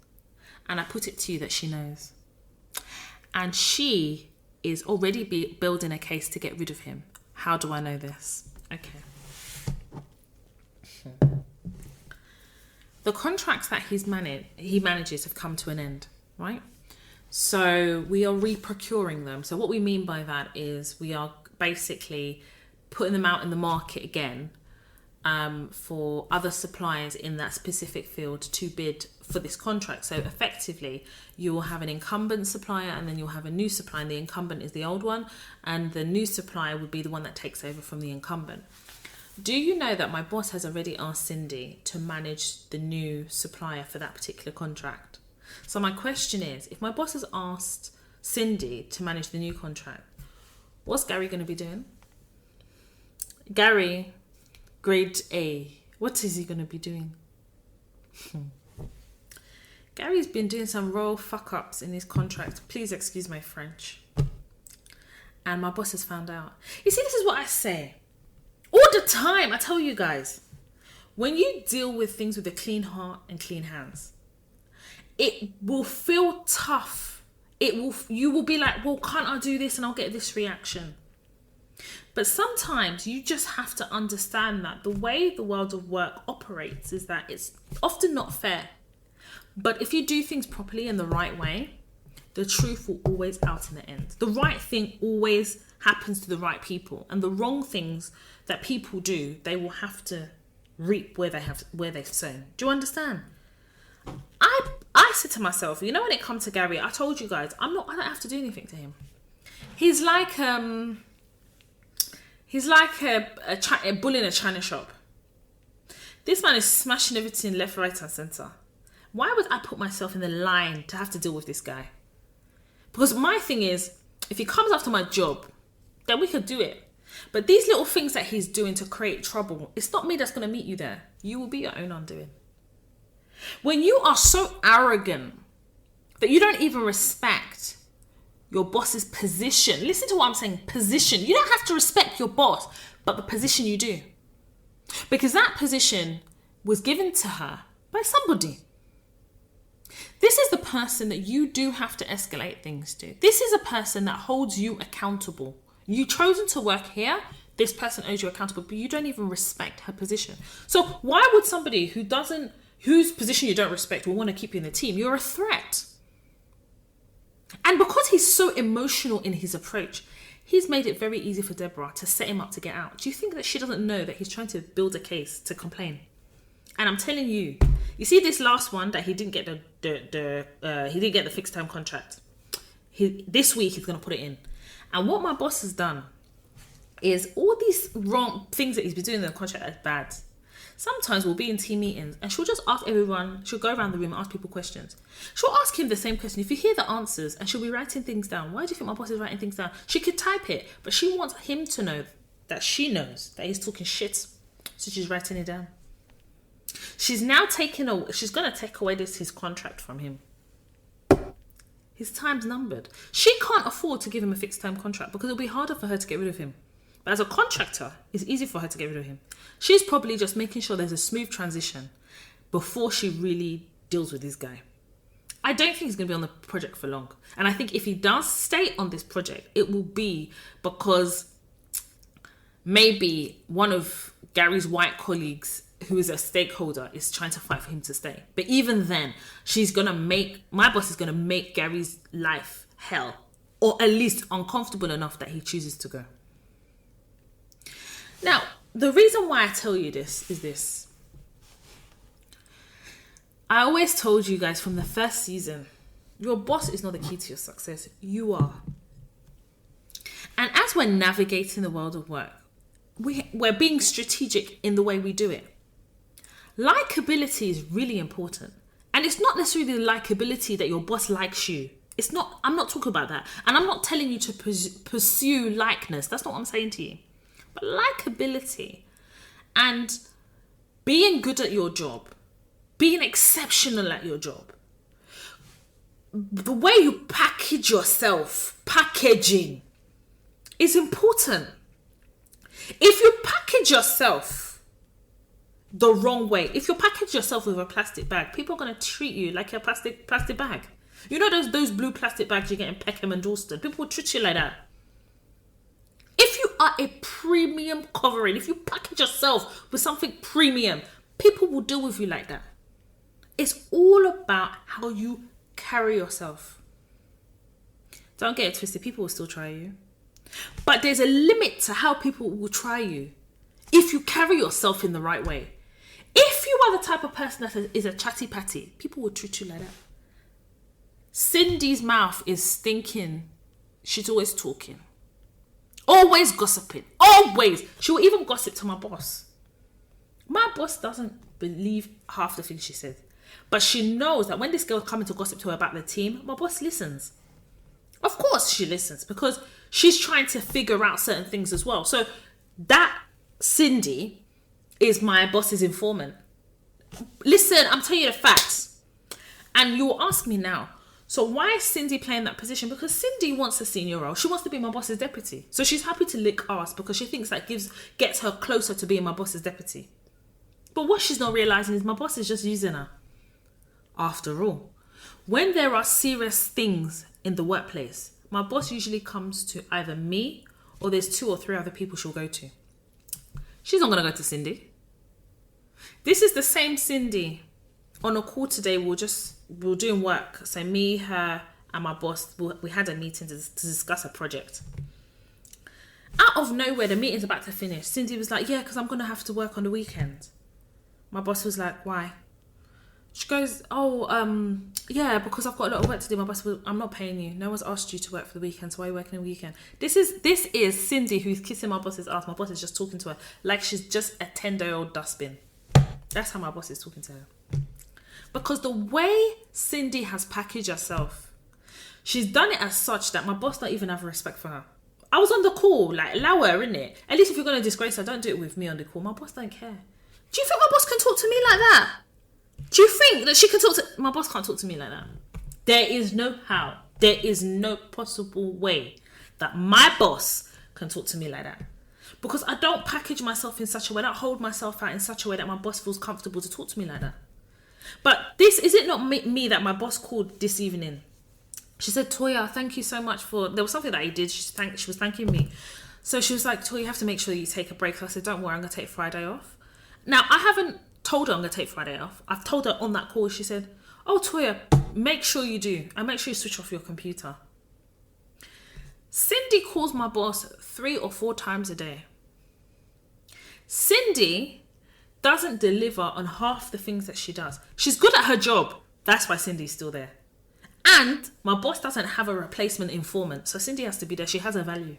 And I put it to you that she knows. And she is already building a case to get rid of him. How do I know this? Okay. The contracts that he manages have come to an end, right? So we are reprocuring them. So what we mean by that is we are basically putting them out in the market again for other suppliers in that specific field to bid for this contract. So effectively, you will have an incumbent supplier, and then you'll have a new supplier, and the incumbent is the old one, and the new supplier would be the one that takes over from the incumbent. Do you know that my boss has already asked Cindy to manage the new supplier for that particular contract? So my question is, if my boss has asked Cindy to manage the new contract, what's Gary going to be doing? Gary, grade A, what is he going to be doing? Gary's been doing some royal fuck-ups in his contract. Please excuse my French. And my boss has found out. You see, this is what I say. All the time, I tell you guys. When you deal with things with a clean heart and clean hands, it will feel tough. You will be like, well, can't I do this and I'll get this reaction? But sometimes you just have to understand that the way the world of work operates is that it's often not fair. But if you do things properly in the right way, the truth will always out in the end. The right thing always happens to the right people, and the wrong things that people do, they will have to reap where they've sown. Do you understand? I said to myself, when it comes to Gary, I told you guys, I don't have to do anything to him. He's like a bull in a china shop. This man is smashing everything left, right, and centre. Why would I put myself in the line to have to deal with this guy? Because my thing is, if he comes after my job, then we could do it. But these little things that he's doing to create trouble, it's not me that's going to meet you there. You will be your own undoing. When you are so arrogant that you don't even respect your boss's position. Listen to what I'm saying, position. You don't have to respect your boss, but the position you do. Because that position was given to her by somebody. This is the person that you do have to escalate things to. This is a person that holds you accountable. You've chosen to work here. This person owes you accountable, but you don't even respect her position. So why would somebody whose position you don't respect will want to keep you in the team? You're a threat. And because he's so emotional in his approach, he's made it very easy for Deborah to set him up to get out. Do you think that she doesn't know that he's trying to build a case to complain? And I'm telling you, you see this last one that he didn't get the fixed term contract. This week he's going to put it in. And what my boss has done is all these wrong things that he's been doing in the contract are bad. Sometimes we'll be in team meetings and she'll just ask everyone, she'll go around the room and ask people questions. She'll ask him the same question. If you hear the answers, and she'll be writing things down. Why do you think my boss is writing things down? She could type it, but she wants him to know that she knows that he's talking shit. So she's writing it down. She's now she's going to take away his contract from him. His time's numbered. She can't afford to give him a fixed term contract because it'll be harder for her to get rid of him. But as a contractor, it's easy for her to get rid of him. She's probably just making sure there's a smooth transition before she really deals with this guy. I don't think he's going to be on the project for long. And I think if he does stay on this project, it will be because maybe one of Gary's white colleagues who is a stakeholder is trying to fight for him to stay. But even then, my boss is going to make Gary's life hell, or at least uncomfortable enough that he chooses to go. Now, the reason why I tell you this is this. I always told you guys from the first season, your boss is not the key to your success. You are. And as we're navigating the world of work, we're being strategic in the way we do it. Likability is really important. And it's not necessarily the likability that your boss likes you. I'm not talking about that. And I'm not telling you to pursue likeness. That's not what I'm saying to you. But likability and being good at your job, being exceptional at your job, the way you package yourself, packaging is important. If you package yourself the wrong way, if you package yourself with a plastic bag, people are going to treat you like a plastic bag. You know those blue plastic bags you get in Peckham and Dalston? People will treat you like that. If you are a premium covering, if you package yourself with something premium, people will deal with you like that. It's all about how you carry yourself. Don't get it twisted. People will still try you. But there's a limit to how people will try you if you carry yourself in the right way. If you are the type of person that is a chatty patty, people will treat you like that. Cindy's mouth is stinking. She's always talking. Always gossiping. Always. She will even gossip to my boss. My boss doesn't believe half the things she says. But she knows that when this girl is coming to gossip to her about the team, my boss listens. Of course she listens because she's trying to figure out certain things as well. So that Cindy is my boss's informant. Listen, I'm telling you the facts. And you will ask me now, so why is Cindy playing that position? Because Cindy wants a senior role. She wants to be my boss's deputy. So she's happy to lick ass because she thinks that gets her closer to being my boss's deputy. But what she's not realizing is my boss is just using her. After all, when there are serious things in the workplace, my boss usually comes to either me or there's 2 or 3 other people she'll go to. She's not going to go to Cindy. This is the same Cindy. On a call today, we're doing work. So me, her, and my boss, we had a meeting to discuss a project. Out of nowhere, the meeting's about to finish. Cindy was like, yeah, because I'm going to have to work on the weekend. My boss was like, why? She goes, yeah, because I've got a lot of work to do. My boss was, I'm not paying you. No one's asked you to work for the weekend, so why are you working on the weekend? This is Cindy who's kissing my boss's ass. My boss is just talking to her like she's just a 10-year-old dustbin. That's how my boss is talking to her. Because the way Cindy has packaged herself, she's done it as such that my boss don't even have respect for her. I was on the call, like, allow her, innit? At least if you're going to disgrace her, don't do it with me on the call. My boss don't care. Do you think my boss can talk to me like that? Do you think that she can talk to... My boss can't talk to me like that. There is no how. There is no possible way that my boss can talk to me like that. Because I don't package myself in such a way, I don't hold myself out in such a way that my boss feels comfortable to talk to me like that. But this, is it not me that my boss called this evening? She said, Toya, thank you so much for... There was something that he did. She was thanking me. So she was like, Toya, you have to make sure you take a break. So I said, don't worry, I'm going to take Friday off. Now, I haven't told her I'm going to take Friday off. I've told her on that call. She said, oh, Toya, make sure you do. And make sure you switch off your computer. Cindy calls my boss 3 or 4 times a day. Cindy doesn't deliver on half the things that she does. She's good at her job. That's why Cindy's still there. And my boss doesn't have a replacement informant. So Cindy has to be there. She has a value.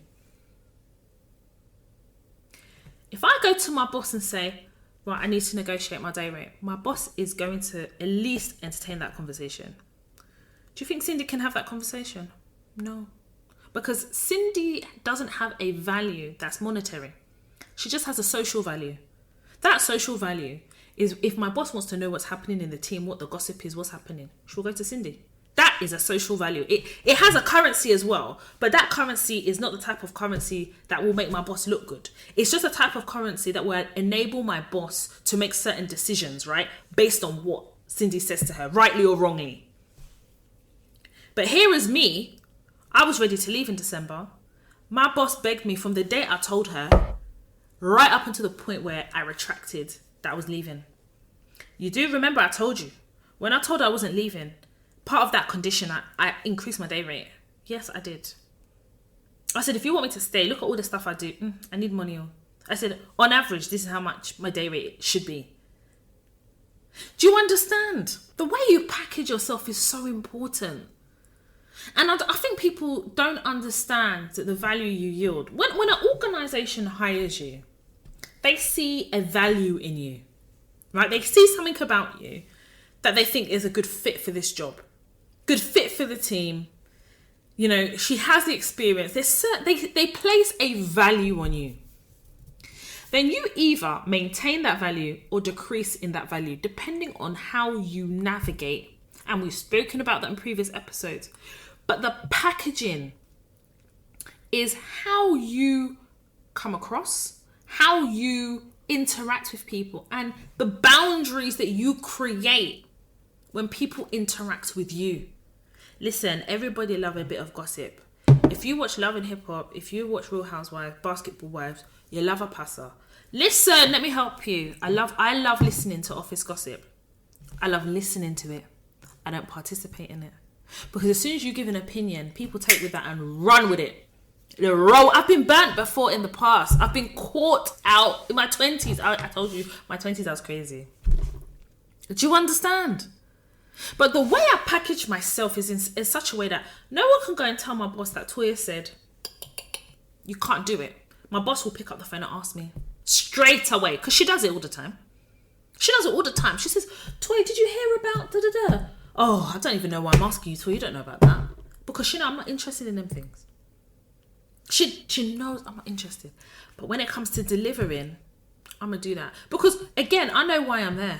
If I go to my boss and say, right, I need to negotiate my day rate, my boss is going to at least entertain that conversation. Do you think Cindy can have that conversation? No. Because Cindy doesn't have a value that's monetary. She just has a social value. That social value is if my boss wants to know what's happening in the team, what the gossip is, what's happening, she'll go to Cindy. That is a social value. It has a currency as well, but that currency is not the type of currency that will make my boss look good. It's just a type of currency that will enable my boss to make certain decisions, right? Based on what Cindy says to her, rightly or wrongly. But here is me. I was ready to leave in December. My boss begged me from the day I told her, right up until the point where I retracted that I was leaving. You do remember I told you, when I told her I wasn't leaving, part of that condition, I increased my day rate. Yes, I did. I said, if you want me to stay, look at all the stuff I do. I need money. I said, on average, this is how much my day rate should be. Do you understand? The way you package yourself is so important. And I think people don't understand the value you yield. When an organisation hires you, they see a value in you, right? They see something about you that they think is a good fit for this job. Good fit for the team. You know, she has the experience. They place a value on you. Then you either maintain that value or decrease in that value, depending on how you navigate. And we've spoken about that in previous episodes. But the packaging is how you come across, how you interact with people, and the boundaries that you create when people interact with you. Listen, everybody love a bit of gossip. If you watch Love and Hip Hop, if you watch Real Housewives, Basketball Wives, you love a passer. Listen, let me help you. I love listening to office gossip. I love listening to it. I don't participate in it. Because as soon as you give an opinion, people take with that and run with it. I've been burnt before in the past. I've been caught out in my 20s. I told you, my 20s I was crazy. Do you understand? But the way I package myself is in such a way that no one can go and tell my boss that Toya said, you can't do it. My boss will pick up the phone and ask me straight away, because she does it all the time. She does it all the time. She says, Toya, did you hear about da-da-da? Oh, I don't even know why I'm asking you, Toya. You don't know about that. Because she knows I'm not interested in them things. She knows I'm not interested. But when it comes to delivering, I'm going to do that. Because, again, I know why I'm there.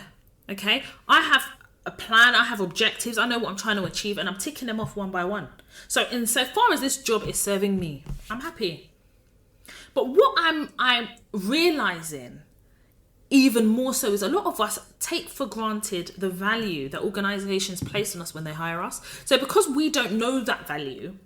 Okay? I have a plan, I have objectives, I know what I'm trying to achieve, and I'm ticking them off one by one. So insofar as this job is serving me, I'm happy. But what I'm realizing even more so is a lot of us take for granted the value that organizations place on us when they hire us. So because we don't know that value,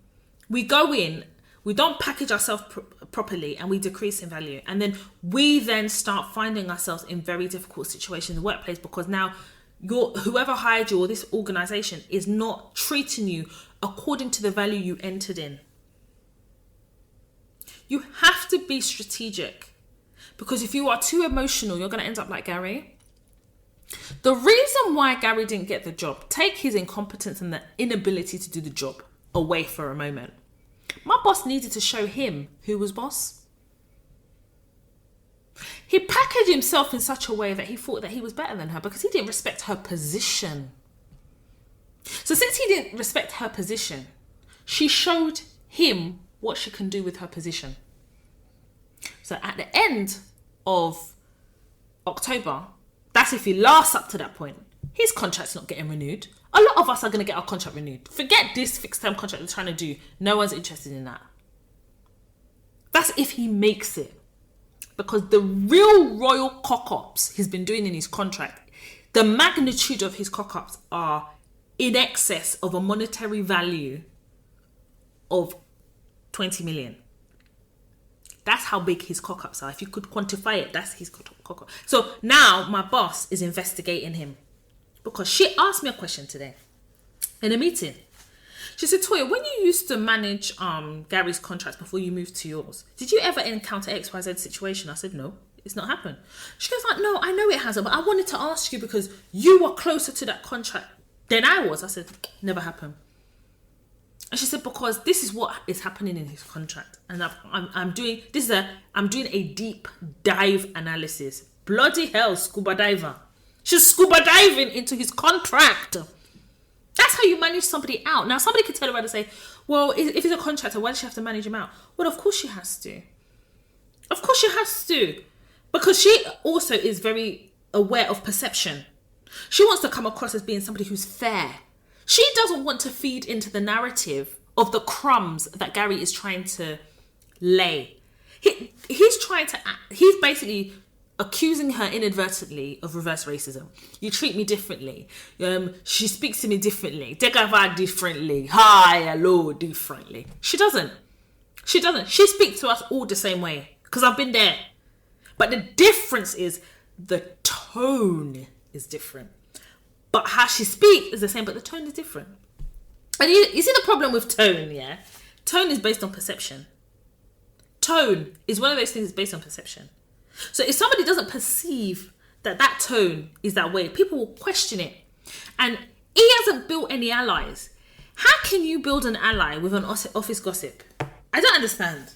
we go in, we don't package ourselves properly, and we decrease in value. And then we then start finding ourselves in very difficult situations in the workplace, because now whoever hired you or this organization is not treating you according to the value you entered in. You have to be strategic, because if you are too emotional, you're going to end up like Gary. The reason why Gary didn't get the job, take his incompetence and the inability to do the job away for a moment. My boss needed to show him who was boss. He packaged himself in such a way that he thought that he was better than her, because he didn't respect her position. So since he didn't respect her position, she showed him what she can do with her position. So at the end of October, that's if he lasts up to that point, his contract's not getting renewed. A lot of us are going to get our contract renewed. Forget this fixed term contract they're trying to do. No one's interested in that. That's if he makes it. Because the real royal cock-ups he's been doing in his contract, the magnitude of his cock-ups are in excess of a monetary value of 20 million. That's how big his cock-ups are. If you could quantify it, that's his cock-up. So now my boss is investigating him. Because she asked me a question today in a meeting. She said, Toya, when you used to manage Gary's contracts before you moved to yours, did you ever encounter XYZ situation? I said, no, it's not happened. She goes like, no, I know it hasn't, but I wanted to ask you because you were closer to that contract than I was. I said, never happened. And she said, because this is what is happening in his contract. And I'm doing a deep dive analysis. Bloody hell, scuba diver. She's scuba diving into his contract. That's how you manage somebody out. Now, somebody could turn around and say, well, if he's a contractor, why does she have to manage him out? Well, of course she has to. Of course she has to. Because she also is very aware of perception. She wants to come across as being somebody who's fair. She doesn't want to feed into the narrative of the crumbs that Gary is trying to lay. He's basically accusing her inadvertently of reverse racism. You treat me differently. She speaks to me differently. Degava differently. Hi, hello, differently. She doesn't. She speaks to us all the same way. Because I've been there. But the difference is the tone is different. But how she speaks is the same, but the tone is different. And you see the problem with tone, yeah? Tone is based on perception. Tone is one of those things that's based on perception. So if somebody doesn't perceive that tone is that way, people will question it. And he hasn't built any allies. How can you build an ally with an office gossip? I don't understand.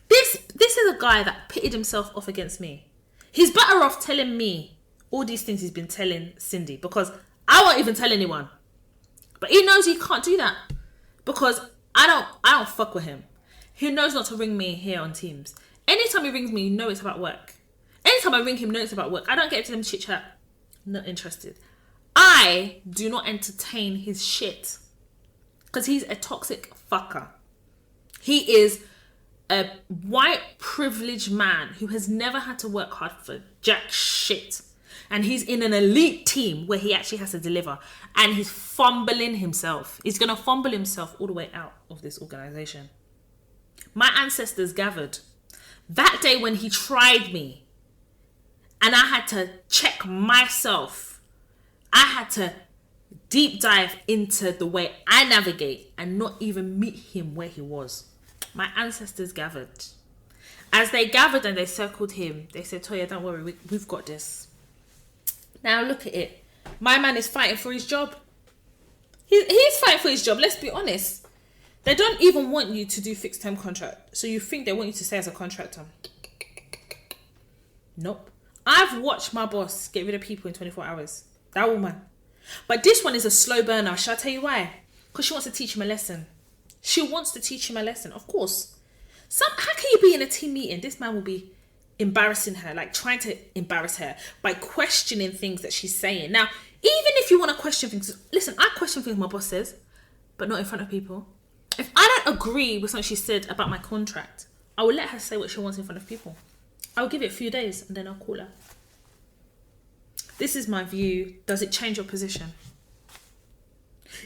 This is a guy that pitted himself off against me. He's better off telling me all these things he's been telling Cindy, because I won't even tell anyone. But he knows he can't do that because I don't fuck with him. He knows not to ring me here on Teams. Anytime he rings me, you know it's about work. Anytime I ring him, know it's about work. I don't get into them chit chat. Not interested. I do not entertain his shit because he's a toxic fucker. He is a white privileged man who has never had to work hard for jack shit. And he's in an elite team where he actually has to deliver. And he's fumbling himself. He's going to fumble himself all the way out of this organization. My ancestors gathered. That day when he tried me and I had to check myself, I had to deep dive into the way I navigate and not even meet him where he was. My ancestors gathered. As they gathered and they circled him, they said, Toya, don't worry, we've got this. Now look at it. My man is fighting for his job. He's fighting for his job, let's be honest. They don't even want you to do fixed term contract. So you think they want you to stay as a contractor. Nope. I've watched my boss get rid of people in 24 hours. That woman. But this one is a slow burner. Shall I tell you why? Because she wants to teach him a lesson. She wants to teach him a lesson, of course. How can you be in a team meeting? This man will be embarrassing her, like trying to embarrass her by questioning things that she's saying. Now, even if you want to question things, listen, I question things my boss says, but not in front of people. If I don't agree with something she said about my contract, I will let her say what she wants in front of people. I'll give it a few days and then I'll call her. This is my view. Does it change your position?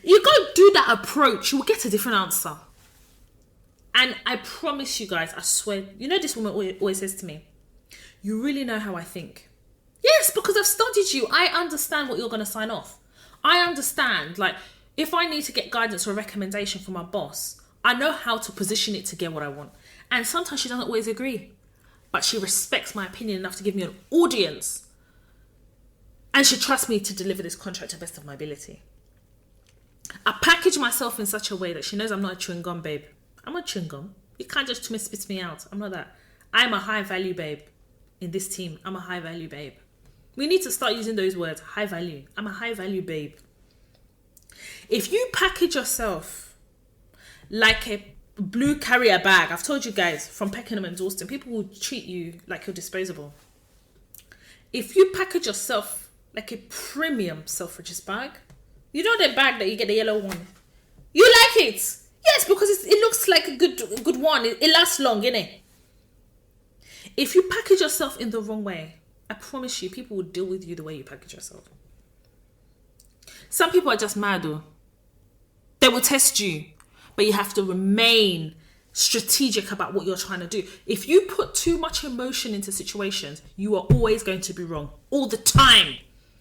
You go do that approach, you will get a different answer. And I promise you guys, I swear, you know this woman always says to me, you really know how I think. Yes, because I've studied you. I understand what you're going to sign off. I understand, like, if I need to get guidance or a recommendation from my boss, I know how to position it to get what I want. And sometimes she doesn't always agree, but she respects my opinion enough to give me an audience. And she trusts me to deliver this contract to the best of my ability. I package myself in such a way that she knows I'm not a chewing gum babe. I'm not chewing gum. You can't just spit me out. I'm not that. I'm a high value babe in this team. I'm a high value babe. We need to start using those words. High value. I'm a high value babe. If you package yourself like a blue carrier bag. I've told you guys, from Peckham and Dalston, people will treat you like you're disposable. If you package yourself like a premium Selfridges bag, you know the bag that you get, the yellow one, you like it. Yes, because it looks like a good one. It lasts long, innit? If you package yourself in the wrong way, I promise you, people will deal with you the way you package yourself. Some people are just mad, though. They will test you, but you have to remain strategic about what you're trying to do. If you put too much emotion into situations, you are always going to be wrong all the time,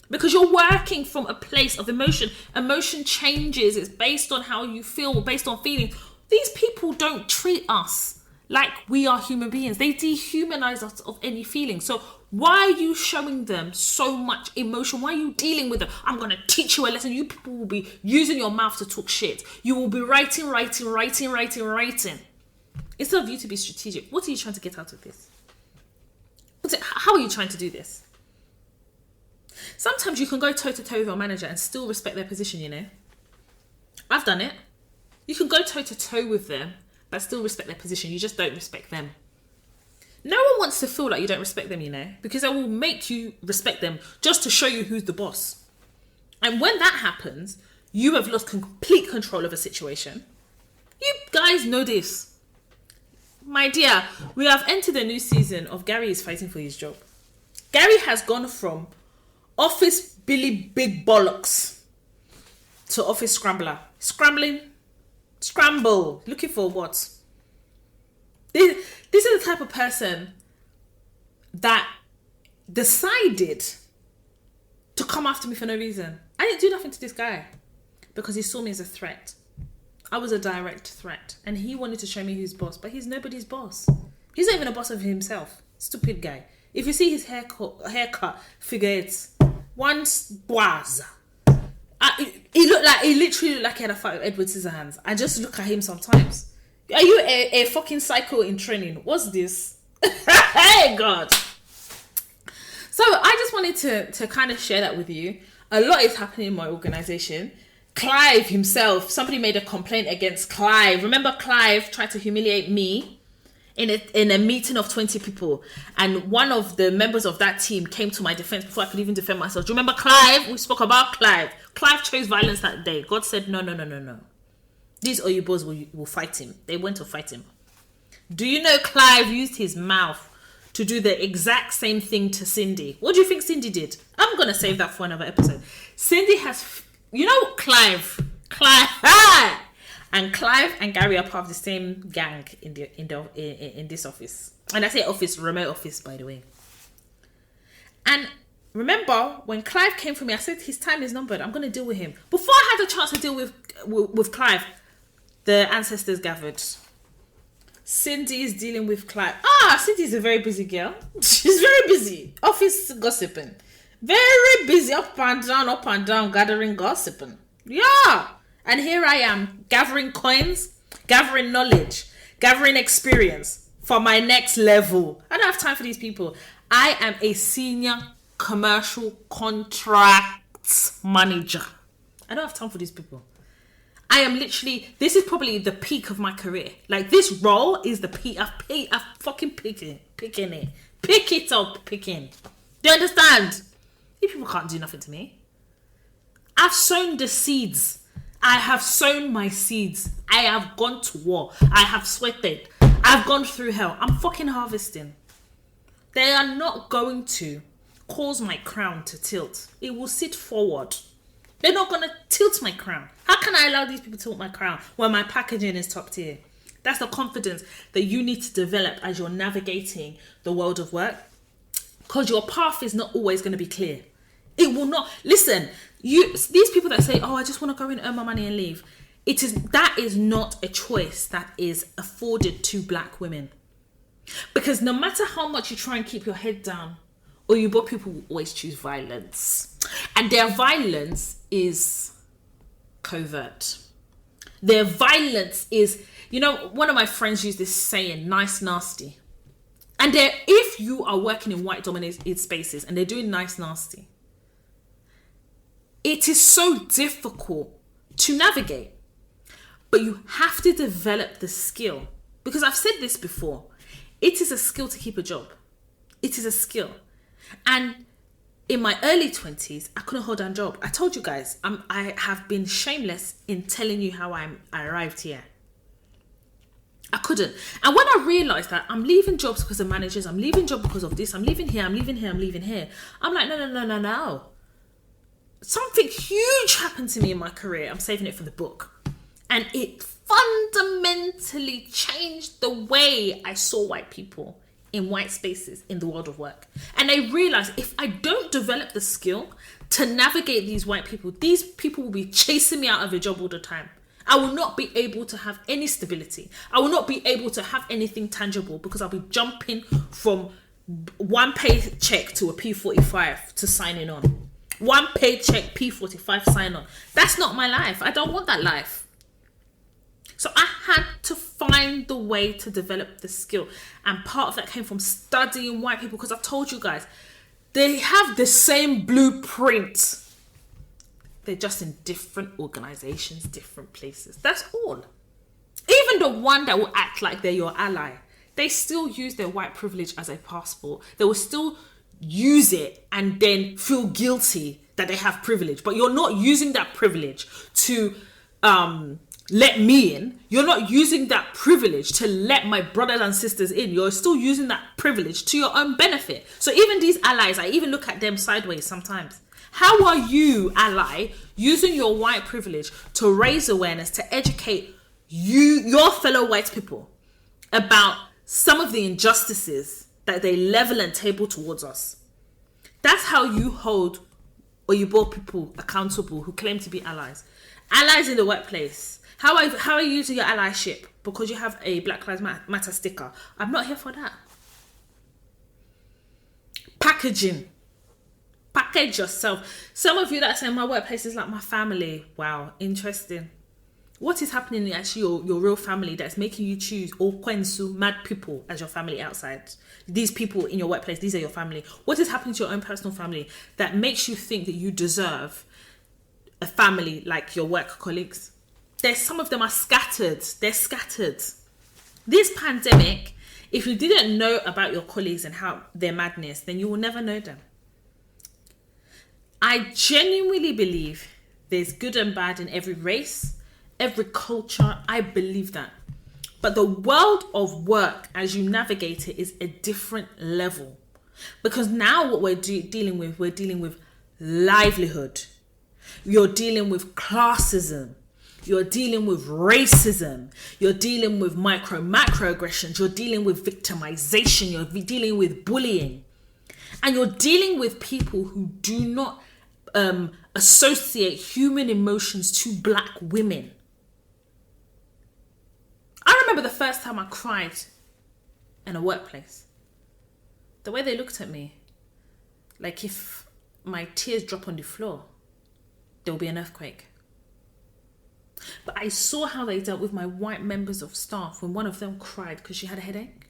because you're working from a place of emotion. Emotion changes. It's based on how you feel, based on feelings. These people don't treat us like we are human beings. They dehumanize us of any feeling. So why are you showing them so much emotion? Why are you dealing with them? I'm going to teach you a lesson. You people will be using your mouth to talk shit. You will be writing. Instead of you to be strategic, what are you trying to get out of this? How are you trying to do this? Sometimes you can go toe-to-toe with your manager and still respect their position, you know. I've done it. You can go toe-to-toe with them, but still respect their position. You just don't respect them. No one wants to feel like you don't respect them, you know, because they will make you respect them just to show you who's the boss. And when that happens, you have lost complete control of a situation. You guys know this. My dear, we have entered a new season of Gary is fighting for his job. Gary has gone from office Billy Big Bollocks to office scrambler. Scramble. Looking for what? This is the type of person that decided to come after me for no reason. I didn't do nothing to this guy because he saw me as a threat. I was a direct threat, and he wanted to show me who's boss, but he's nobody's boss. He's not even a boss of himself. Stupid guy. If you see his haircut, figure it. Once was. He literally looked like he had a fight with Edward Scissorhands. I just look at him sometimes. Are you a fucking psycho in training? What's this? Hey, God. So I just wanted to kind of share that with you. A lot is happening in my organization. Clive himself, somebody made a complaint against Clive. Remember, Clive tried to humiliate me in a meeting of 20 people, and one of the members of that team came to my defense before I could even defend myself. Do you remember Clive? We spoke about Clive. Clive chose violence that day. God said, no. These Oyibos will fight him. They went to fight him. Do you know Clive used his mouth to do the exact same thing to Cindy? What do you think Cindy did? I'm going to save that for another episode. Cindy has... You know Clive, and Clive and Gary are part of the same gang in this office. And I say office, remote office, by the way. And remember, when Clive came for me, I said his time is numbered. I'm going to deal with him. Before I had a chance to deal with Clive, the ancestors gathered. Cindy is dealing with Clive. Cindy's a very busy girl. She's very busy. Office gossiping. Very busy, up and down, gathering gossiping. Yeah. And here I am, gathering coins, gathering knowledge, gathering experience for my next level. I don't have time for these people. I am a senior commercial contracts manager. I don't have time for these people. I am literally, this is probably the peak of my career. Like, this role is the peak. I've fucking picking it. Pick it up, picking. Do you understand? You people can't do nothing to me. I've sown the seeds. I have sown my seeds. I have gone to war. I have sweated. I've gone through hell. I'm fucking harvesting. They are not going to cause my crown to tilt. It will sit forward. They're not going to tilt my crown. How can I allow these people to tilt my crown when my packaging is top tier? That's the confidence that you need to develop as you're navigating the world of work. Because your path is not always going to be clear. It will not. Listen, these people that say, I just want to go and earn my money and leave. That is not a choice that is afforded to black women. Because no matter how much you try and keep your head down, Oyibo people will always choose violence. And their violence is covert. Their violence is, one of my friends used this saying, nice, nasty. And if you are working in white dominated spaces and they're doing nice, nasty, it is so difficult to navigate But you have to develop the skill. Because I've said this before. It is a skill to keep a job. It is a skill. And in my early 20s, I couldn't hold down a job. I told you guys, I have been shameless in telling you how I arrived here. I couldn't. And when I realised that I'm leaving jobs because of managers, I'm leaving jobs because of this, I'm leaving here, I'm leaving here, I'm leaving here. I'm like, no. Something huge happened to me in my career. I'm saving it for the book. And it fundamentally changed the way I saw white people in white spaces in the world of work. And I realised if I don't develop the skill to navigate these white people, these people will be chasing me out of a job all the time. I will not be able to have any stability. I will not be able to have anything tangible because I'll be jumping from one paycheck to a P45 to signing on. One paycheck, P45, sign on. That's not my life. I don't want that life. So I had to find the way to develop the skill. And part of that came from studying white people, because I've told you guys, they have the same blueprint. They're just in different organizations, different places. That's all. Even the one that will act like they're your ally, they still use their white privilege as a passport. They will still use it and then feel guilty that they have privilege. But you're not using that privilege to let me in. You're not using that privilege to let my brothers and sisters in. You're still using that privilege to your own benefit. So even these allies, I even look at them sideways sometimes. How are you, ally, using your white privilege to raise awareness, to educate your fellow white people about some of the injustices that they level and table towards us? That's how you hold or you hold people accountable who claim to be allies. Allies in the workplace. How are you using your allyship? Because you have a Black Lives Matter sticker. I'm not here for that. Packaging. Package yourself. Some of you that say my workplace is like my family. Wow, interesting. What is happening in actually your real family that's making you choose Okwensu, mad people as your family outside? These people in your workplace, these are your family. What is happening to your own personal family that makes you think that you deserve a family like your work colleagues? There's some of them are scattered. They're scattered. This pandemic, if you didn't know about your colleagues and how their madness, then you will never know them. I genuinely believe there's good and bad in every race, every culture. I believe that. But the world of work, as you navigate it, is a different level. Because now what we're dealing with livelihood. You're dealing with classism. You're dealing with racism. You're dealing with macroaggressions. You're dealing with victimization. You're dealing with bullying. And you're dealing with people who do not associate human emotions to black women. I remember the first time I cried in a workplace. The way they looked at me, like if my tears drop on the floor, there will be an earthquake. But I saw how they dealt with my white members of staff when one of them cried because she had a headache.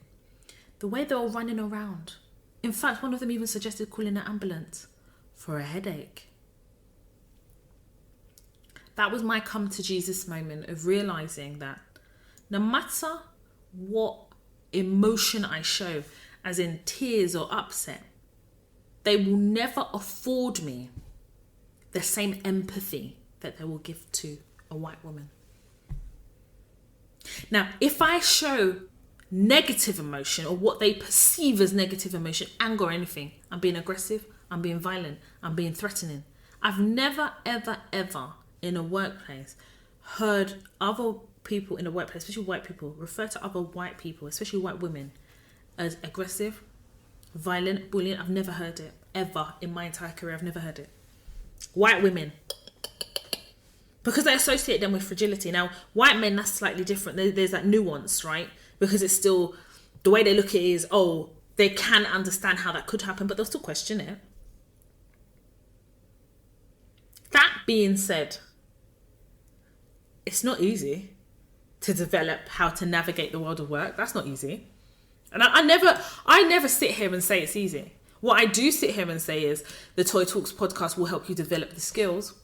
The way they were running around. In fact, one of them even suggested calling an ambulance for a headache. That was my come to Jesus moment of realizing that no matter what emotion I show, as in tears or upset, they will never afford me the same empathy that they will give to a white woman. Now, if I show negative emotion or what they perceive as negative emotion, anger or anything, I'm being aggressive, I'm being violent, I'm being threatening. I've never, ever in a workplace heard other people in the workplace, especially white people, refer to other white people, especially white women, as aggressive, violent, bullying. I've never heard it, ever in my entire career. I've never heard it. White women. Because they associate them with fragility. Now, white men, that's slightly different. There's that nuance, right? Because it's still, the way they look at it is, oh, they can understand how that could happen, but they'll still question it. That being said, it's not easy to develop how to navigate the world of work. That's not easy. And I never sit here and say it's easy. What I do sit here and say is the Toy Talks podcast will help you develop the skills.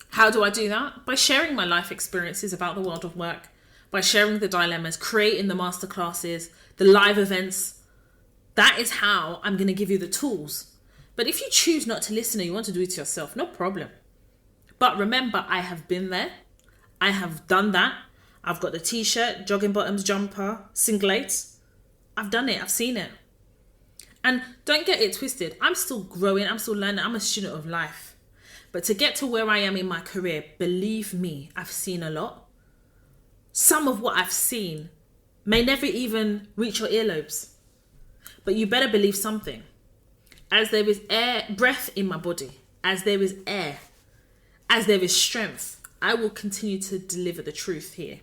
How do I do that? By sharing my life experiences about the world of work, by sharing the dilemmas, creating the masterclasses, the live events. That is how I'm going to give you the tools. But if you choose not to listen or you want to do it yourself, no problem. But remember, I have been there. I have done that. I've got the t-shirt, jogging bottoms, jumper, singlets. I've done it. I've seen it. And don't get it twisted. I'm still growing. I'm still learning. I'm a student of life. But to get to where I am in my career, believe me, I've seen a lot. Some of what I've seen may never even reach your earlobes. But you better believe something. As there is breath in my body, as there is air, as there is strength, I will continue to deliver the truth here.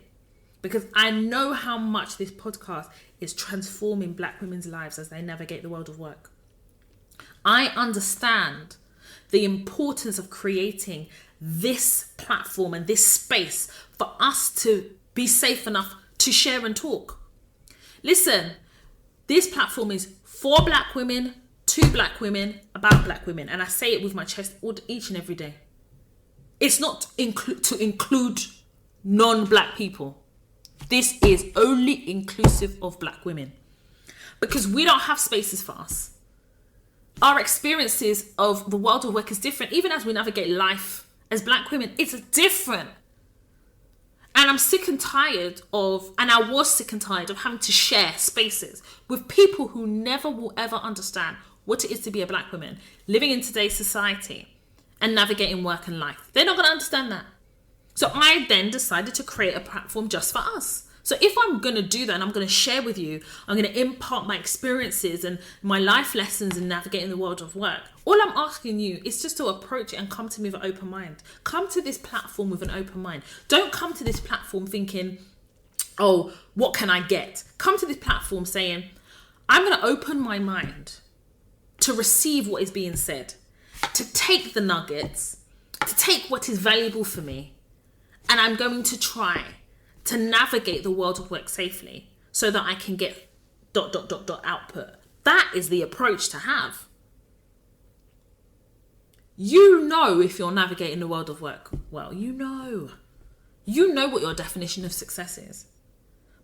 Because I know how much this podcast is transforming Black women's lives as they navigate the world of work. I understand the importance of creating this platform and this space for us to be safe enough to share and talk. Listen, this platform is for Black women, to Black women, about Black women. And I say it with my chest each and every day. It's not to include non-Black people. This is only inclusive of Black women. Because we don't have spaces for us. Our experiences of the world of work is different. Even as we navigate life as Black women, it's different. And I'm sick and tired of, and I was sick and tired of having to share spaces with people who never will ever understand what it is to be a Black woman living in today's society and navigating work and life. They're not going to understand that. So I then decided to create a platform just for us. So if I'm going to do that and I'm going to share with you, I'm going to impart my experiences and my life lessons in navigating the world of work. All I'm asking you is just to approach it and come to me with an open mind. Come to this platform with an open mind. Don't come to this platform thinking, oh, what can I get? Come to this platform saying, I'm going to open my mind to receive what is being said, to take the nuggets, to take what is valuable for me. And I'm going to try to navigate the world of work safely so that I can get ... output. That is the approach to have. You know if you're navigating the world of work well. You know what your definition of success is.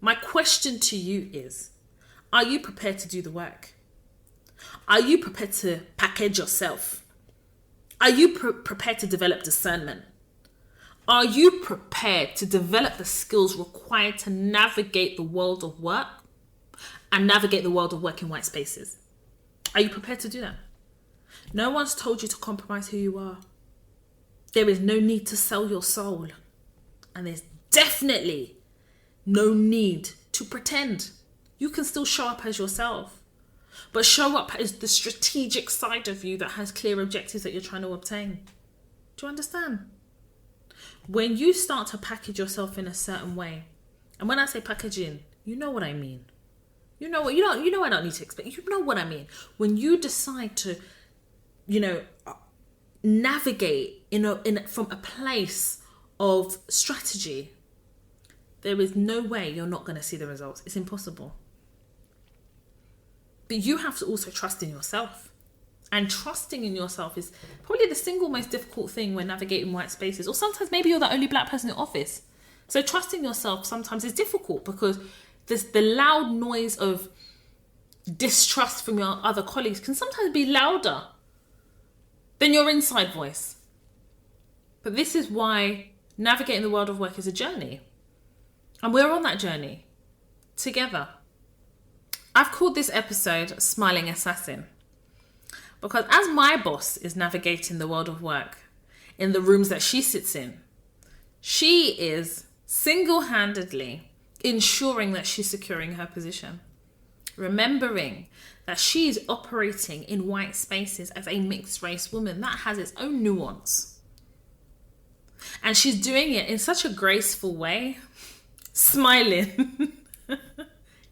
My question to you is, are you prepared to do the work? Are you prepared to package yourself? Are you prepared to develop discernment? Are you prepared to develop the skills required to navigate the world of work and navigate the world of work in white spaces? Are you prepared to do that? No one's told you to compromise who you are. There is no need to sell your soul. And there's definitely no need to pretend. You can still show up as yourself, but show up as the strategic side of you that has clear objectives that you're trying to obtain. Do you understand? When you start to package yourself in a certain way, and when I say packaging, you know what I mean. You know I don't need to explain. You know what I mean. When you decide to, navigate from a place of strategy, there is no way you're not going to see the results. It's impossible. But you have to also trust in yourself. And trusting in yourself is probably the single most difficult thing when navigating white spaces. Or sometimes maybe you're the only Black person in the office. So trusting yourself sometimes is difficult because the loud noise of distrust from your other colleagues can sometimes be louder than your inside voice. But this is why navigating the world of work is a journey. And we're on that journey together. I've called this episode Smiling Assassin. Because as my boss is navigating the world of work in the rooms that she sits in, she is single-handedly ensuring that she's securing her position. Remembering that she is operating in white spaces as a mixed race woman. That has its own nuance. And she's doing it in such a graceful way, smiling.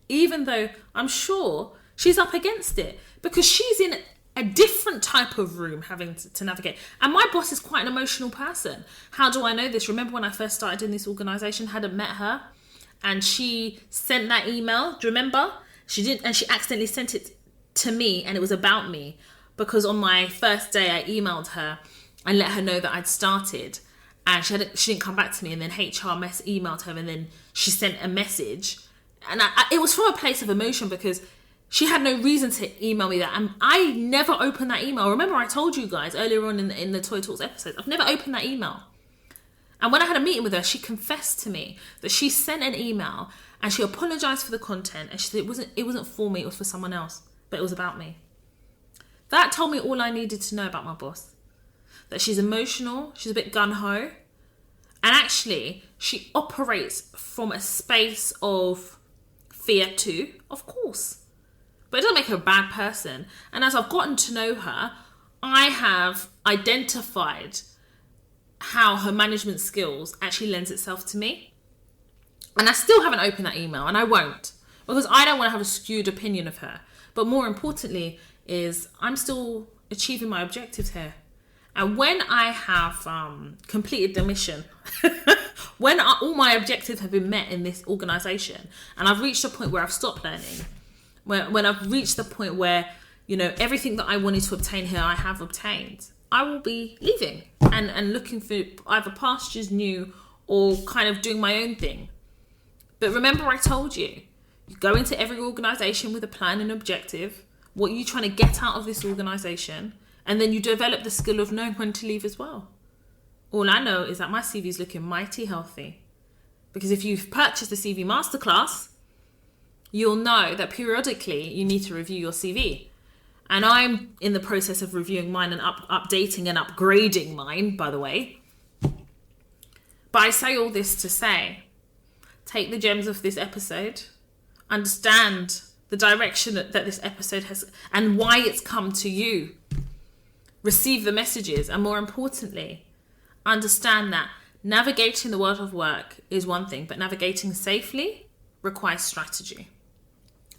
Even though I'm sure she's up against it because she's in a different type of room having to navigate. And my boss is quite an emotional person. How do I know this? Remember when I first started in this organisation, hadn't met her, and she sent that email. Do you remember? She didn't, and she accidentally sent it to me, and it was about me because on my first day I emailed her and let her know that I'd started. and she didn't come back to me, and then HR emailed her, and then she sent a message, and it was from a place of emotion because she had no reason to email me that, and I never opened that email. Remember, I told you guys earlier on in the Toy Talks episode, I've never opened that email. And when I had a meeting with her, she confessed to me that she sent an email and she apologized for the content, and she said it wasn't for me, it was for someone else, but it was about me. That told me all I needed to know about my boss. That she's emotional, she's a bit gung-ho, and actually she operates from a space of fear too, of course. But it doesn't make her a bad person. And as I've gotten to know her, I have identified how her management skills actually lends itself to me. And I still haven't opened that email, and I won't, because I don't want to have a skewed opinion of her. But more importantly is I'm still achieving my objectives here. And when I have completed the mission, when all my objectives have been met in this organisation, and I've reached a point where I've stopped learning, when I've reached the point where, everything that I wanted to obtain here, I have obtained, I will be leaving and looking for either pastures new or kind of doing my own thing. But remember, I told you go into every organisation with a plan and objective, what you're trying to get out of this organisation, and then you develop the skill of knowing when to leave as well. All I know is that my CV is looking mighty healthy. Because if you've purchased the CV Masterclass, you'll know that periodically you need to review your CV. And I'm in the process of reviewing mine and updating and upgrading mine, by the way. But I say all this to say, take the gems of this episode, understand the direction that this episode has and why it's come to you. Receive the messages, and more importantly, understand that navigating the world of work is one thing, but navigating safely requires strategy.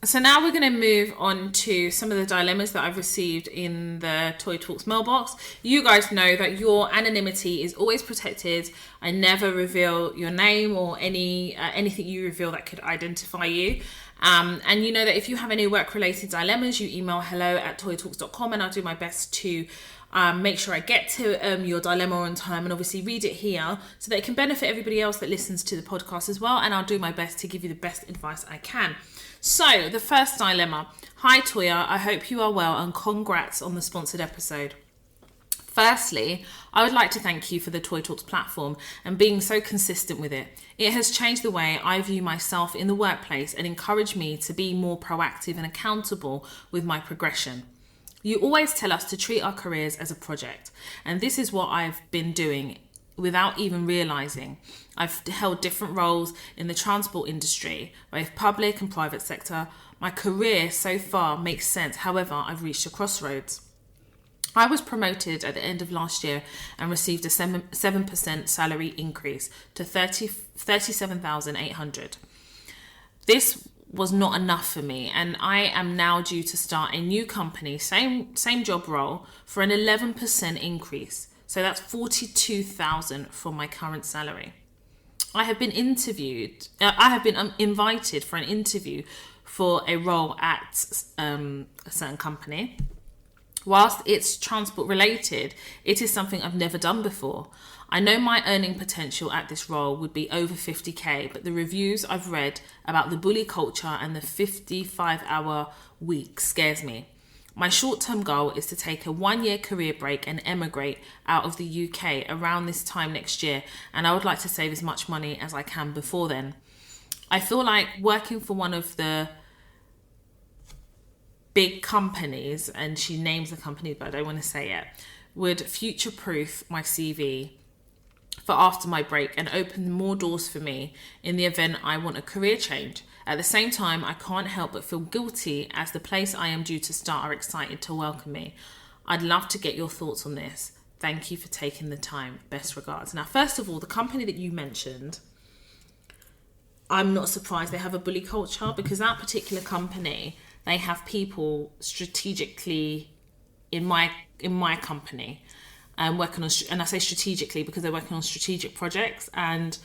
So now we're going to move on to some of the dilemmas that I've received in the Toy Talks mailbox. You guys know that your anonymity is always protected. I never reveal your name or anything you reveal that could identify you. And you know that if you have any work-related dilemmas, you email hello@toytalks.com, and I'll do my best to make sure I get to your dilemma on time, and obviously read it here so that it can benefit everybody else that listens to the podcast as well. And I'll do my best to give you the best advice I can. So the first dilemma. Hi Toya, I hope you are well, and congrats on the sponsored episode. Firstly, I would like to thank you for the Toy Talks platform and being so consistent with it. It has changed the way I view myself in the workplace and encouraged me to be more proactive and accountable with my progression. You always tell us to treat our careers as a project, and this is what I've been doing without even realising. I've held different roles in the transport industry, both public and private sector. My career so far makes sense, however, I've reached a crossroads. I was promoted at the end of last year and received a 7% salary increase to 37,800. This was not enough for me, and I am now due to start a new company, same job role, for an 11% increase. So that's 42,000 from my current salary. I have been invited for an interview for a role at a certain company. Whilst it's transport related, it is something I've never done before. I know my earning potential at this role would be over 50k, but the reviews I've read about the bully culture and the 55-hour week scares me. My short-term goal is to take a 1-year career break and emigrate out of the UK around this time next year, and I would like to save as much money as I can before then. I feel like working for one of the big companies, and she names the company but I don't want to say it, would future-proof my CV for after my break and open more doors for me in the event I want a career change. At the same time, I can't help but feel guilty as the place I am due to start are excited to welcome me. I'd love to get your thoughts on this. Thank you for taking the time. Best regards. Now, first of all, the company that you mentioned, I'm not surprised they have a bully culture, because that particular company, they have people strategically in my company working on, and I say strategically because they're working on strategic projects, and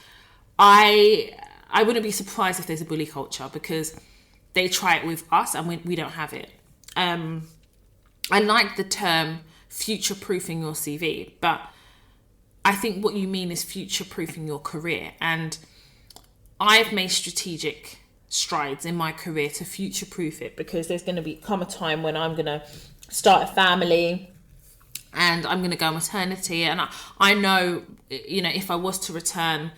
I wouldn't be surprised if there's a bully culture because they try it with us and we don't have it. I like the term future-proofing your CV, but I think what you mean is future-proofing your career. And I've made strategic strides in my career to future-proof it, because there's going to come a time when I'm going to start a family and I'm going to go on maternity. And I know, if I was to return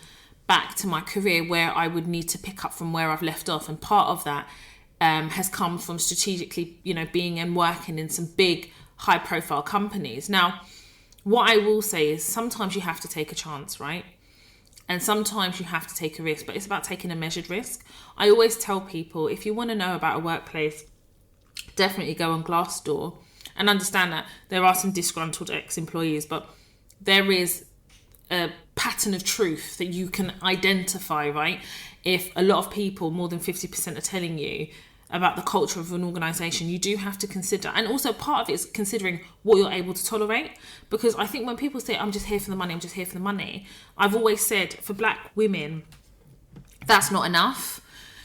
back to my career, where I would need to pick up from where I've left off. And part of that has come from strategically, being and working in some big, high-profile companies. Now, what I will say is sometimes you have to take a chance, right? And sometimes you have to take a risk, but it's about taking a measured risk. I always tell people, if you want to know about a workplace, definitely go on Glassdoor and understand that there are some disgruntled ex-employees, but there is a pattern of truth that you can identify, right? If a lot of people, more than 50%, are telling you about the culture of an organisation, you do have to consider. And also part of it is considering what you're able to tolerate. Because I think when people say, I'm just here for the money, I've always said, for black women, that's not enough.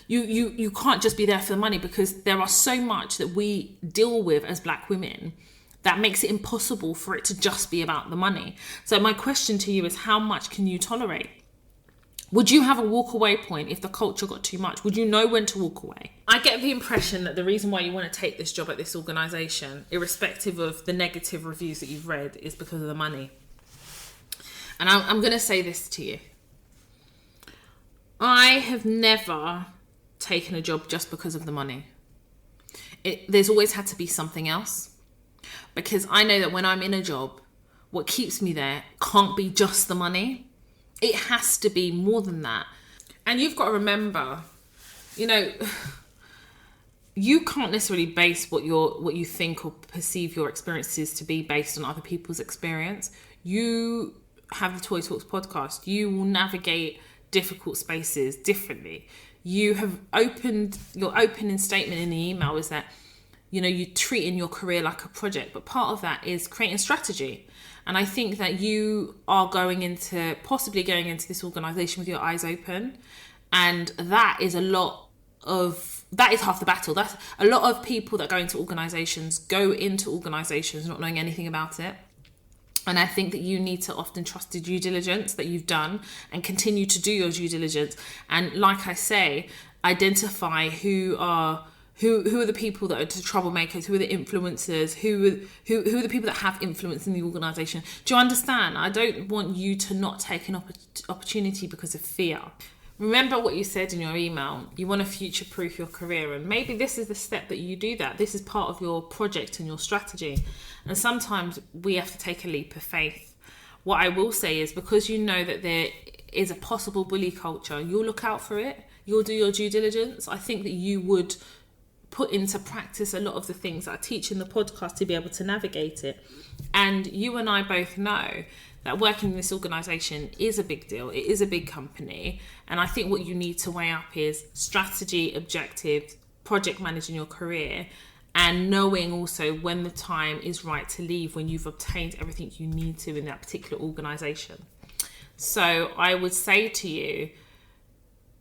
You can't just be there for the money, because there are so much that we deal with as black women that makes it impossible for it to just be about the money. So my question to you is, how much can you tolerate? Would you have a walk away point if the culture got too much? Would you know when to walk away? I get the impression that the reason why you want to take this job at this organisation, irrespective of the negative reviews that you've read, is because of the money. And I'm going to say this to you. I have never taken a job just because of the money. There's always had to be something else. Because I know that when I'm in a job, what keeps me there can't be just the money. It has to be more than that. And you've got to remember, you can't necessarily base what you think or perceive your experiences to be based on other people's experience. You have the Toy Talks podcast. You will navigate difficult spaces differently. You have your opening statement in the email is that, you're treating your career like a project, but part of that is creating strategy. And I think that you are possibly going into this organisation with your eyes open. And that is half the battle. That's a lot of people that go into organisations not knowing anything about it. And I think that you need to often trust the due diligence that you've done and continue to do your due diligence. And like I say, identify who are the people that are the troublemakers, who are the influencers, who are the people that have influence in the organisation. Do you understand? I don't want you to not take an opportunity because of fear. Remember what you said in your email. You want to future-proof your career, and maybe this is the step that you do that. This is part of your project and your strategy. And sometimes we have to take a leap of faith. What I will say is, because you know that there is a possible bully culture, you'll look out for it. You'll do your due diligence. I think that you would put into practice a lot of the things that I teach in the podcast to be able to navigate it. And you and I both know that working in this organisation is a big deal. It is a big company. And I think what you need to weigh up is strategy, objective, project managing your career, and knowing also when the time is right to leave, when you've obtained everything you need to in that particular organisation. So I would say to you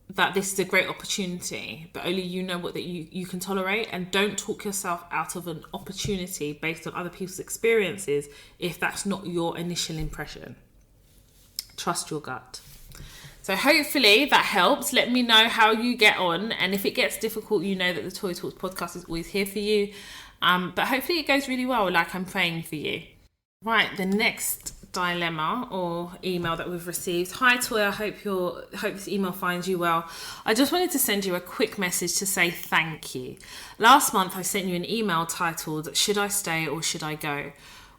that this is a great opportunity, but only you know what that you can tolerate, and don't talk yourself out of an opportunity based on other people's experiences if that's not your initial impression. Trust your gut. So hopefully that helps. Let me know how you get on, and if it gets difficult, you know that the Toy Talks podcast is always here for you. But hopefully it goes really well, like I'm praying for you. Right, the next dilemma or email that we've received. Hi Toy, I hope this email finds you well. I just wanted to send you a quick message to say thank you. Last month I sent you an email titled "Should I Stay or Should I Go?"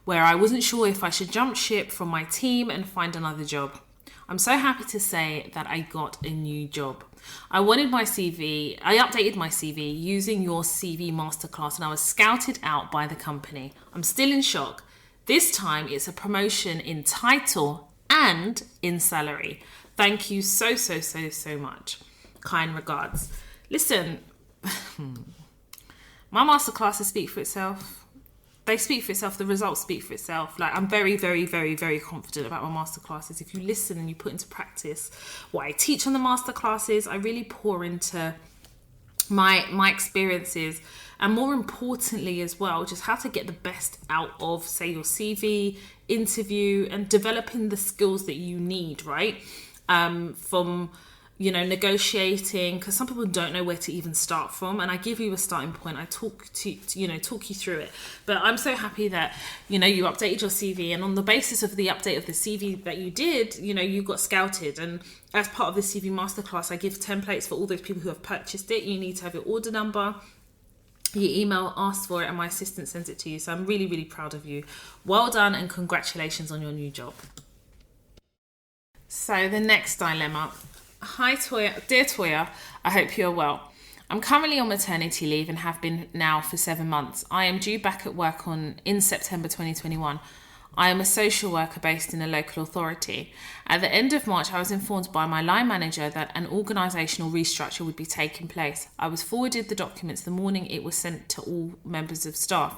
where I wasn't sure if I should jump ship from my team and find another job. I'm so happy to say that I got a new job. I updated my CV using your CV masterclass, and I was scouted out by the company. I'm still in shock. This time it's a promotion in title and in salary. Thank you so much. Kind regards. Listen, my masterclasses speak for itself. They speak for itself. The results speak for itself. Like, I'm very, very, very, very confident about my masterclasses. If you listen and you put into practice what I teach on the masterclasses, I really pour into my experiences, and more importantly as well, just how to get the best out of, say, your CV, interview, and developing the skills that you need, right? From, negotiating, because some people don't know where to even start from, and I give you a starting point. I talk you through it. But I'm so happy that, you updated your CV, and on the basis of the update of the CV that you did, you got scouted. And as part of the CV masterclass, I give templates for all those people who have purchased it. You need to have your order number, your email, ask for it, and my assistant sends it to you. So I'm really, really proud of you. Well done, and congratulations on your new job. So the next dilemma. Hi Toya, dear Toya, I hope you're well. I'm currently on maternity leave and have been now for 7 months. I am due back at work in September 2021. I am a social worker based in a local authority. At the end of March, I was informed by my line manager that an organisational restructure would be taking place. I was forwarded the documents the morning it was sent to all members of staff.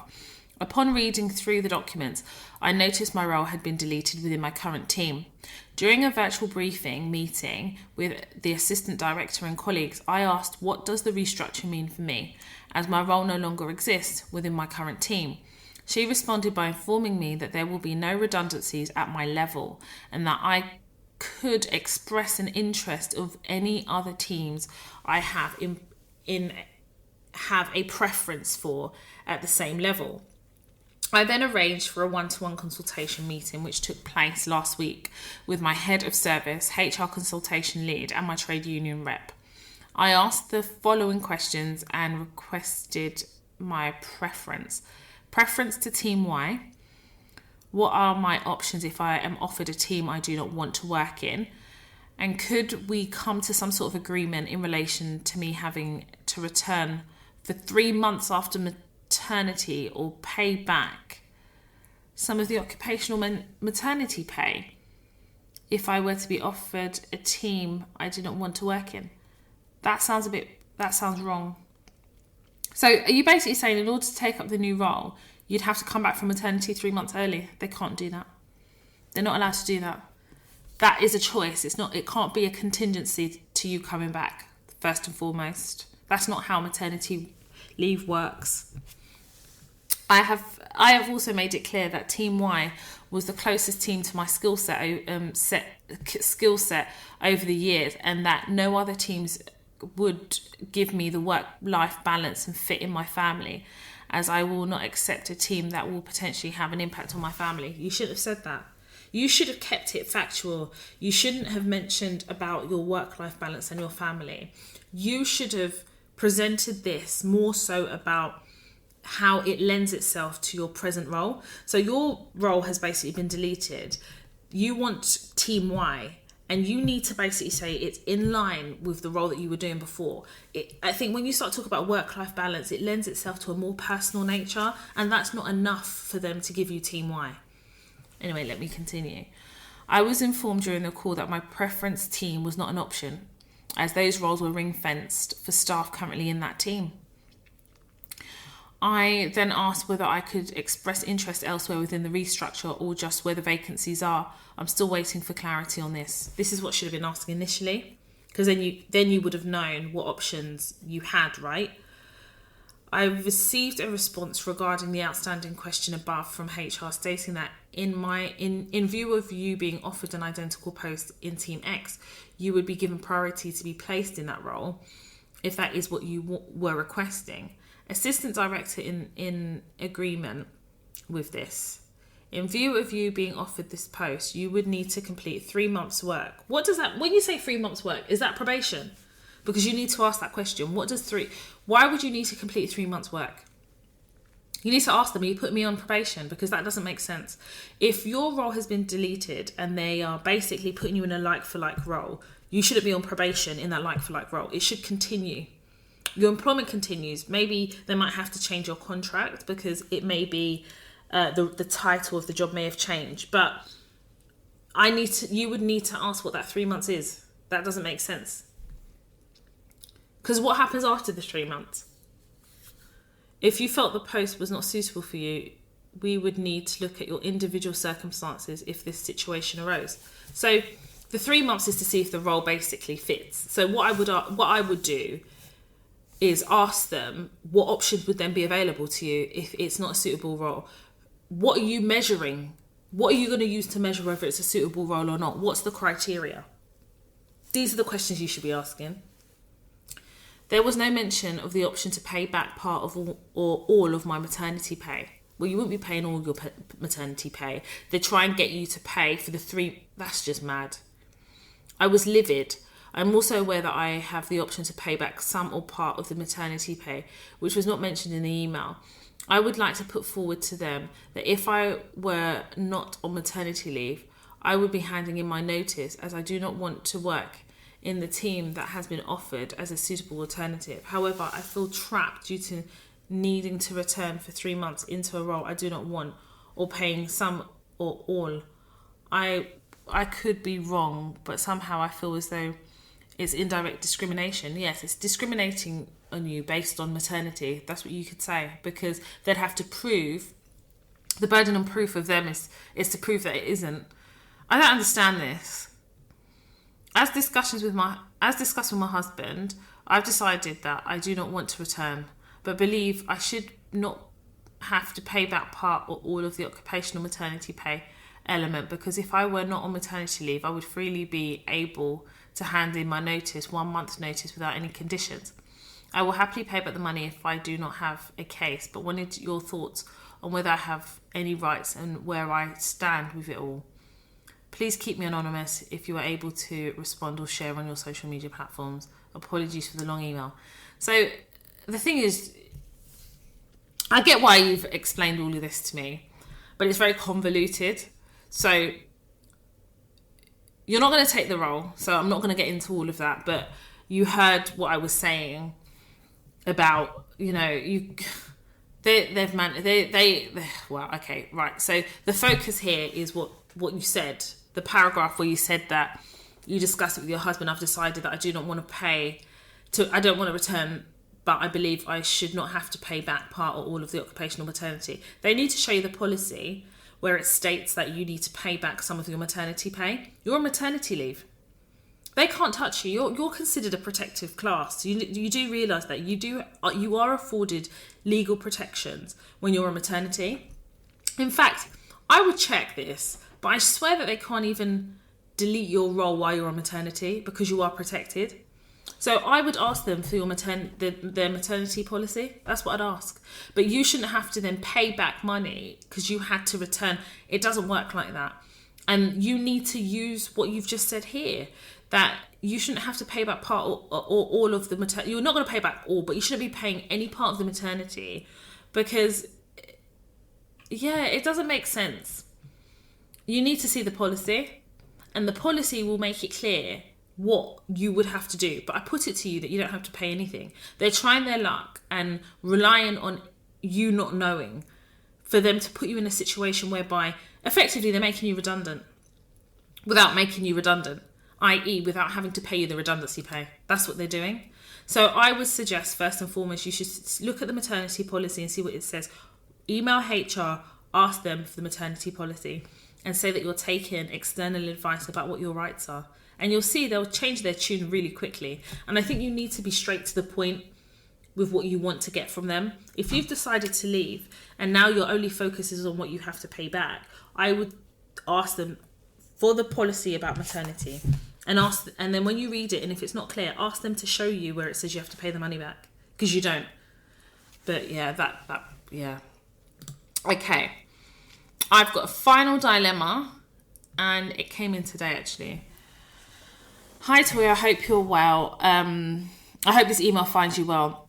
Upon reading through the documents, I noticed my role had been deleted within my current team. During a virtual briefing meeting with the assistant director and colleagues, I asked, what does the restructure mean for me, as my role no longer exists within my current team? She responded by informing me that there will be no redundancies at my level, and that I could express an interest of any other teams I have have a preference for at the same level. I then arranged for a one-to-one consultation meeting, which took place last week with my head of service, HR consultation lead, and my trade union rep. I asked the following questions and requested my preference. Preference to Team Y. What are my options if I am offered a team I do not want to work in? And could we come to some sort of agreement in relation to me having to return for 3 months after maternity, or pay back some of the occupational maternity pay if I were to be offered a team I do not want to work in? That sounds wrong. So are you basically saying in order to take up the new role, you'd have to come back from maternity 3 months early? They can't do that. They're not allowed to do that. That is a choice. It can't be a contingency to you coming back, first and foremost. That's not how maternity leave works. I have also made it clear that Team Y was the closest team to my skill set over the years, and that no other teams would give me the work-life balance and fit in my family, as I will not accept a team that will potentially have an impact on my family. You should have said that. You should have kept it factual. You shouldn't have mentioned about your work-life balance and your family. You should have presented this more so about how it lends itself to your present role. So your role has basically been deleted. You want Team Y, and you need to basically say it's in line with the role that you were doing before. I think when you start talking about work-life balance, it lends itself to a more personal nature, and that's not enough for them to give you Team Y. Anyway, let me continue. I was informed during the call that my preference team was not an option, as those roles were ring-fenced for staff currently in that team. I then asked whether I could express interest elsewhere within the restructure or just where the vacancies are. I'm still waiting for clarity on this. This is what should have been asked initially, because then you would have known what options you had, right? I received a response regarding the outstanding question above from HR, stating that in view of you being offered an identical post in Team X, you would be given priority to be placed in that role if that is what you were requesting. Assistant director in agreement with this. In view of you being offered this post, you would need to complete 3 months work. What does that, when you say 3 months work, is that probation? Because you need to ask that question. Why would you need to complete 3 months work? You need to ask them, you put me on probation, because that doesn't make sense. If your role has been deleted and they are basically putting you in a like-for-like role, you shouldn't be on probation in that like-for-like role. It should continue. Your employment continues. Maybe they might have to change your contract because it may be the title of the job may have changed. But you would need to ask what that 3 months is. That doesn't make sense. Because what happens after the 3 months? If you felt the post was not suitable for you, we would need to look at your individual circumstances if this situation arose. So the 3 months is to see if the role basically fits. So what I would do is ask them what options would then be available to you if it's not a suitable role. What are you measuring? What are you going to use to measure whether it's a suitable role or not? What's the criteria? These are the questions you should be asking. There was no mention of the option to pay back part of all of my maternity pay. Well, you wouldn't be paying all your maternity pay. They try and get you to pay for the 3. That's just mad. I was livid. I'm also aware that I have the option to pay back some or part of the maternity pay, which was not mentioned in the email. I would like to put forward to them that if I were not on maternity leave, I would be handing in my notice, as I do not want to work in the team that has been offered as a suitable alternative. However, I feel trapped due to needing to return for 3 months into a role I do not want, or paying some or all. I could be wrong, but somehow I feel as though it's indirect discrimination. Yes, it's discriminating on you based on maternity. That's what you could say, because they'd have to prove, the burden on proof of them is to prove that it isn't. I don't understand this. As discussed with my husband, I've decided that I do not want to return, but believe I should not have to pay back part or all of the occupational maternity pay element, because if I were not on maternity leave, I would freely be able to hand in my notice, 1 month's notice, without any conditions. I will happily pay back the money if I do not have a case, but wanted your thoughts on whether I have any rights and where I stand with it all. Please keep me anonymous if you are able to respond or share on your social media platforms. Apologies for the long email. So the thing is, I get why you've explained all of this to me, but it's very convoluted. So you're not going to take the role, so I'm not going to get into all of that, but you heard what I was saying about, well, okay, right. So the focus here is what you said, the paragraph where you said that you discussed it with your husband. I've decided that I do not want to I don't want to return, but I believe I should not have to pay back part or all of the occupational maternity. They need to show you the policy where it states that you need to pay back some of your maternity pay. You're on maternity leave. They can't touch you. You're considered a protective class. You do realise that you are afforded legal protections when you're on maternity. In fact, I would check this, but I swear that they can't even delete your role while you're on maternity because you are protected. So I would ask them for their maternity policy. That's what I'd ask. But you shouldn't have to then pay back money because you had to return. It doesn't work like that. And you need to use what you've just said here, that you shouldn't have to pay back part or all of the maternity. You're not going to pay back all, but you shouldn't be paying any part of the maternity because, it doesn't make sense. You need to see the policy, and the policy will make it clear what you would have to do. But I put it to you that you don't have to pay anything. They're trying their luck and relying on you not knowing for them to put you in a situation whereby effectively they're making you redundant without making you redundant, i.e. without having to pay you the redundancy pay. That's what they're doing. So I would suggest, first and foremost, you should look at the maternity policy and see what it says. Email HR, ask them for the maternity policy and say that you're taking external advice about what your rights are. And you'll see they'll change their tune really quickly. And I think you need to be straight to the point with what you want to get from them. If you've decided to leave and now your only focus is on what you have to pay back, I would ask them for the policy about maternity and then when you read it, and if it's not clear, ask them to show you where it says you have to pay the money back, because you don't. But okay. I've got a final dilemma, and it came in today actually. Hi Tori, I hope you're well. I hope this email finds you well.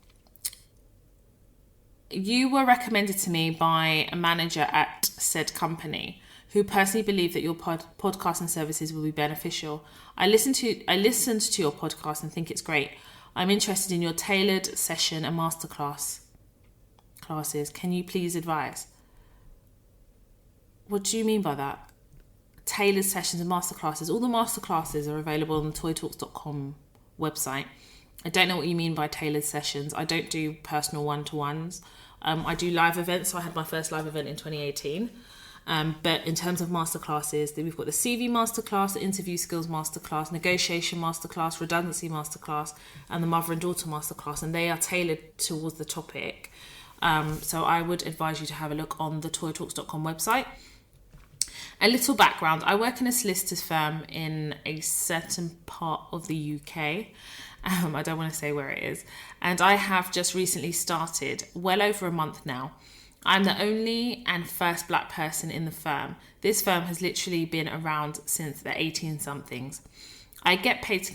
You were recommended to me by a manager at said company who personally believed that your podcasting services will be beneficial. I listened to your podcast and think it's great. I'm interested in your tailored session and masterclass classes. Can you please advise? What do you mean by that? Tailored sessions and masterclasses. All the masterclasses are available on the toytalks.com website. I don't know what you mean by tailored sessions. I don't do personal one-to-ones. I do live events. So I had my first live event in 2018. But in terms of masterclasses, we've got the CV masterclass, the interview skills masterclass, negotiation masterclass, redundancy masterclass, and the mother and daughter masterclass, and they are tailored towards the topic. So I would advise you to have a look on the toytalks.com website. A little background: I work in a solicitor's firm in a certain part of the UK. I don't want to say where it is. And I have just recently started, well over a month now. I'm the only and first black person in the firm. This firm has literally been around since the 18-somethings. I get paid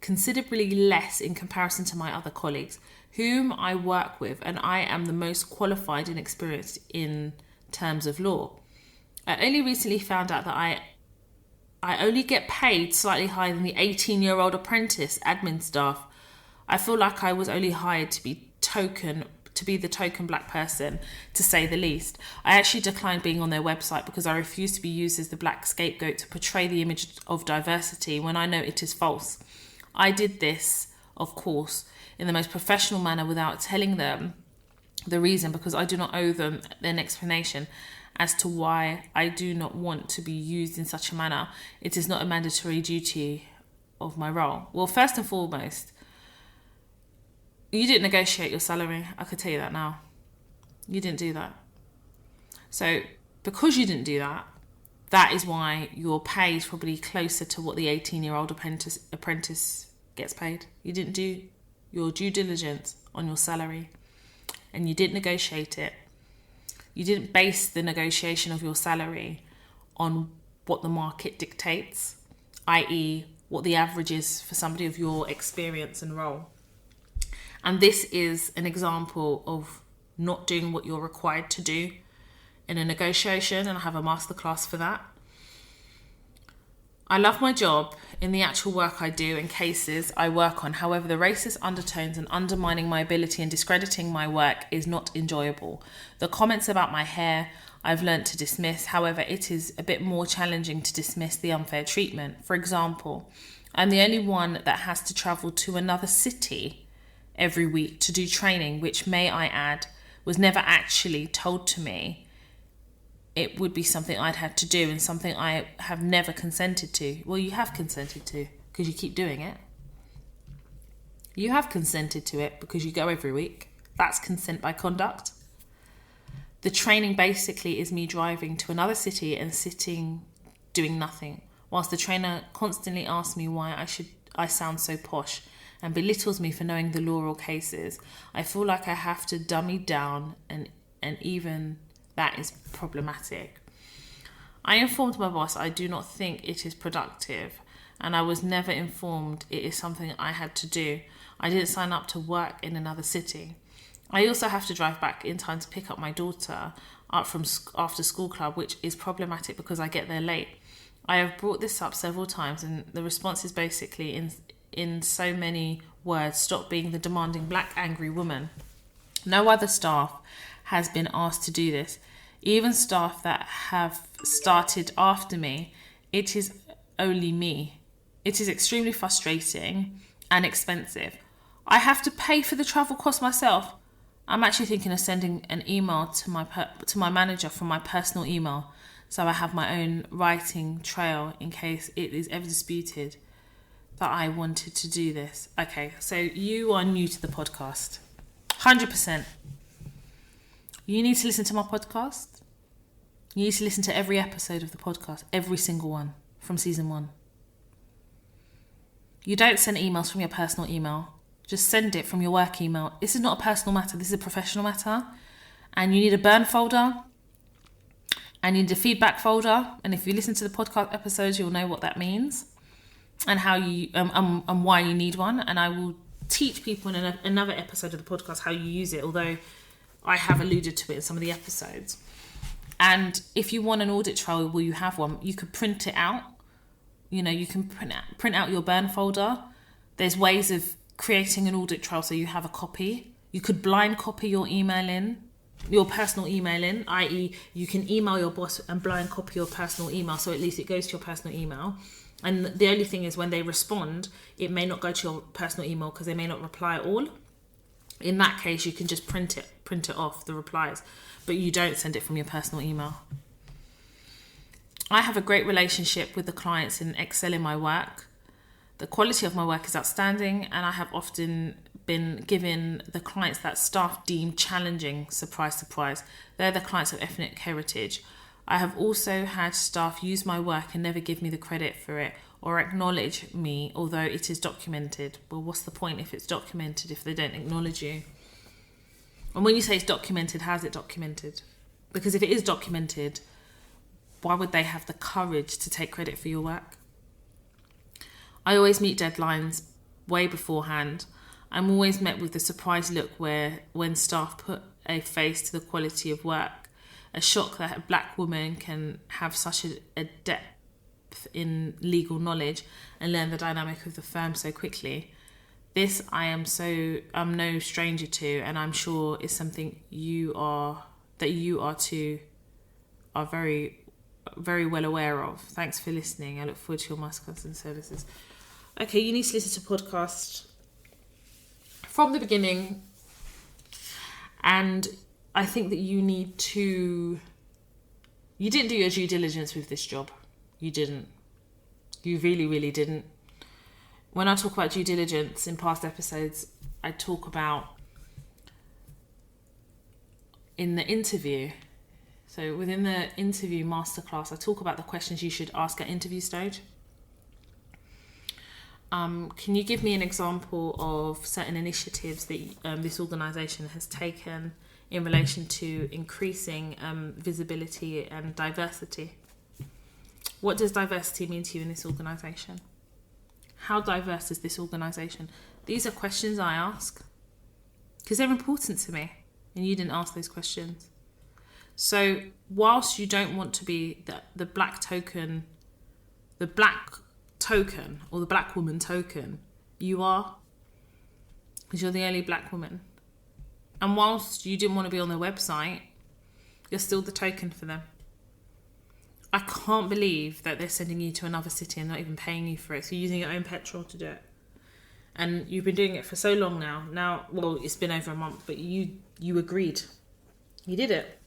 considerably less in comparison to my other colleagues, whom I work with, and I am the most qualified and experienced in terms of law. I only recently found out that I only get paid slightly higher than the 18-year-old apprentice admin staff. I feel like I was only hired to be the token black person, to say the least. I actually declined being on their website because I refuse to be used as the black scapegoat to portray the image of diversity when I know it is false. I did this, of course, in the most professional manner without telling them the reason, because I do not owe them an explanation as to why I do not want to be used in such a manner. It is not a mandatory duty of my role. Well, first and foremost, you didn't negotiate your salary. I could tell you that now. You didn't do that. So because you didn't do that, that is why your pay is probably closer to what the 18-year-old apprentice gets paid. You didn't do your due diligence on your salary, and you didn't negotiate it. You didn't base the negotiation of your salary on what the market dictates, i.e. what the average is for somebody of your experience and role. And this is an example of not doing what you're required to do in a negotiation, and I have a masterclass for that. I love my job in the actual work I do and cases I work on. However, the racist undertones and undermining my ability and discrediting my work is not enjoyable. The comments about my hair, I've learnt to dismiss. However, it is a bit more challenging to dismiss the unfair treatment. For example, I'm the only one that has to travel to another city every week to do training, which, may I add, was never actually told to me. It would be something I'd had to do and something I have never consented to. Well, you have consented to because you keep doing it. You have consented to it because you go every week. That's consent by conduct. The training basically is me driving to another city and sitting doing nothing, whilst the trainer constantly asks me why I sound so posh and belittles me for knowing the law or cases. I feel like I have to dummy down, and even that is problematic. I informed my boss I do not think it is productive, and I was never informed it is something I had to do. I didn't sign up to work in another city. I also have to drive back in time to pick up my daughter up from after school club, which is problematic because I get there late. I have brought this up several times, and the response is basically in so many words: stop being the demanding black angry woman. No other staff has been asked to do this. Even staff that have started after me, it is only me. It is extremely frustrating and expensive. I have to pay for the travel cost myself. I'm actually thinking of sending an email to my manager from my personal email, so I have my own writing trail in case it is ever disputed that I wanted to do this. Okay, so you are new to the podcast. 100%. You need to listen to my podcast. You need to listen to every episode of the podcast, every single one from season 1. You don't send emails from your personal email. Just send it from your work email. This is not a personal matter. This is a professional matter. And you need a burn folder. And you need a feedback folder. And if you listen to the podcast episodes, you'll know what that means and how you and why you need one. And I will teach people in another episode of the podcast how you use it, although I have alluded to it in some of the episodes. And if you want an audit trail, well, you have one. You could print it out. You know, you can print out your burn folder. There's ways of creating an audit trail so you have a copy. You could blind copy your email in, your personal email in, i.e. you can email your boss and blind copy your personal email, so at least it goes to your personal email. And the only thing is, when they respond, it may not go to your personal email because they may not reply at all. In that case, you can just print it off, the replies, but you don't send it from your personal email. I have a great relationship with the clients and excel in my work. The quality of my work is outstanding, and I have often been given the clients that staff deem challenging. Surprise, surprise. They're the clients of ethnic heritage. I have also had staff use my work and never give me the credit for it or acknowledge me, although it is documented. Well, what's the point if it's documented if they don't acknowledge you? And when you say it's documented, how's it documented? Because if it is documented, why would they have the courage to take credit for your work? I always meet deadlines way beforehand. I'm always met with the surprised look when staff put a face to the quality of work. A shock that a black woman can have such a depth in legal knowledge and learn the dynamic of the firm so quickly. This I'm no stranger to, and I'm sure is something you are too very, very well aware of. Thanks for listening. I look forward to your masterclass and services. Okay, you need to listen to podcast from the beginning, and I think that you didn't do your due diligence with this job. You didn't. You really, really didn't. When I talk about due diligence in past episodes, I talk about in the interview. So within the interview masterclass, I talk about the questions you should ask at interview stage. Can you give me an example of certain initiatives that this organisation has taken in relation to increasing visibility and diversity? What does diversity mean to you in this organisation? How diverse is this organisation? These are questions I ask because they're important to me, and you didn't ask those questions. So whilst you don't want to be the black token or the black woman token, you are, because you're the only black woman. And whilst you didn't want to be on their website, you're still the token for them. I can't believe that they're sending you to another city and not even paying you for it. So you're using your own petrol to do it. And you've been doing it for so long now. Well, it's been over a month, but you agreed. You did it.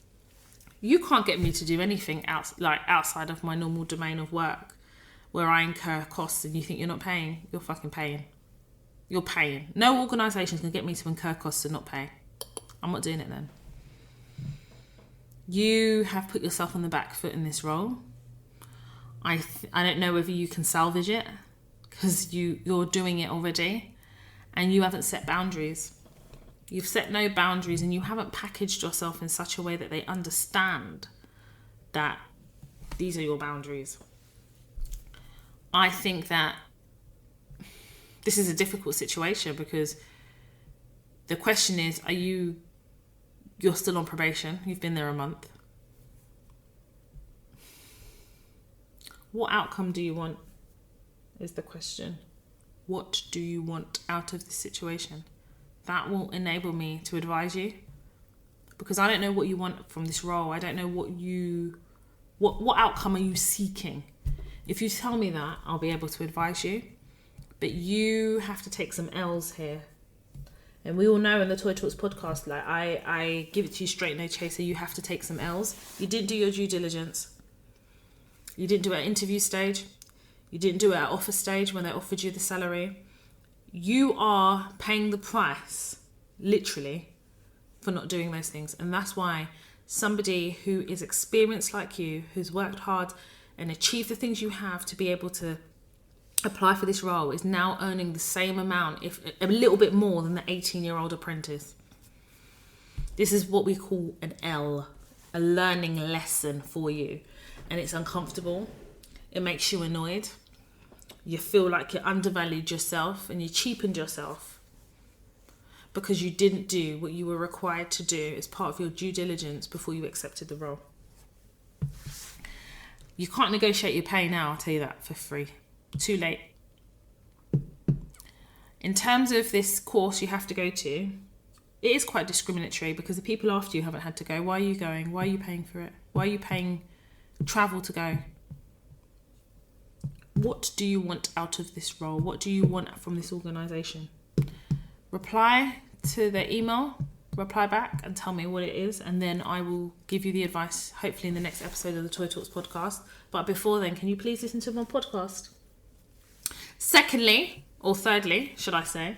You can't get me to do anything outside of my normal domain of work where I incur costs and you think you're not paying. You're fucking paying. You're paying. No organisation can get me to incur costs and not pay. I'm not doing it then. You have put yourself on the back foot in this role. I don't know whether you can salvage it because you're doing it already and you haven't set boundaries. You've set no boundaries and you haven't packaged yourself in such a way that they understand that these are your boundaries. I think that this is a difficult situation because the question is, you're still on probation, you've been there a month. What outcome do you want is the question. What do you want out of this situation? That will enable me to advise you, because I don't know what you want from this role. I don't know what outcome are you seeking. If you tell me that, I'll be able to advise you. But you have to take some L's here. And we all know in the Toy Talks podcast, like I give it to you straight, no chaser, you have to take some L's. You didn't do your due diligence. You didn't do it at interview stage. You didn't do it at offer stage when they offered you the salary. You are paying the price, literally, for not doing those things. And that's why somebody who is experienced like you, who's worked hard and achieved the things you have to be able to apply for this role, is now earning the same amount, if a little bit more than the 18-year-old apprentice. This is what we call an L, a learning lesson for you. And it's uncomfortable. It makes you annoyed. You feel like you undervalued yourself and you cheapened yourself because you didn't do what you were required to do as part of your due diligence before you accepted the role. You can't negotiate your pay now, I'll tell you that for free. Too late. In terms of this course you have to go to, it is quite discriminatory because the people after you haven't had to go. Why are you going? Why are you paying for it? Why are you paying travel to go? What do you want out of this role? What do you want from this organisation? Reply to the email reply back and tell me what it is, and then I will give you the advice, hopefully in the next episode of the Toy Talks podcast. But before then, can you please listen to my podcast? Secondly, or thirdly, should I say,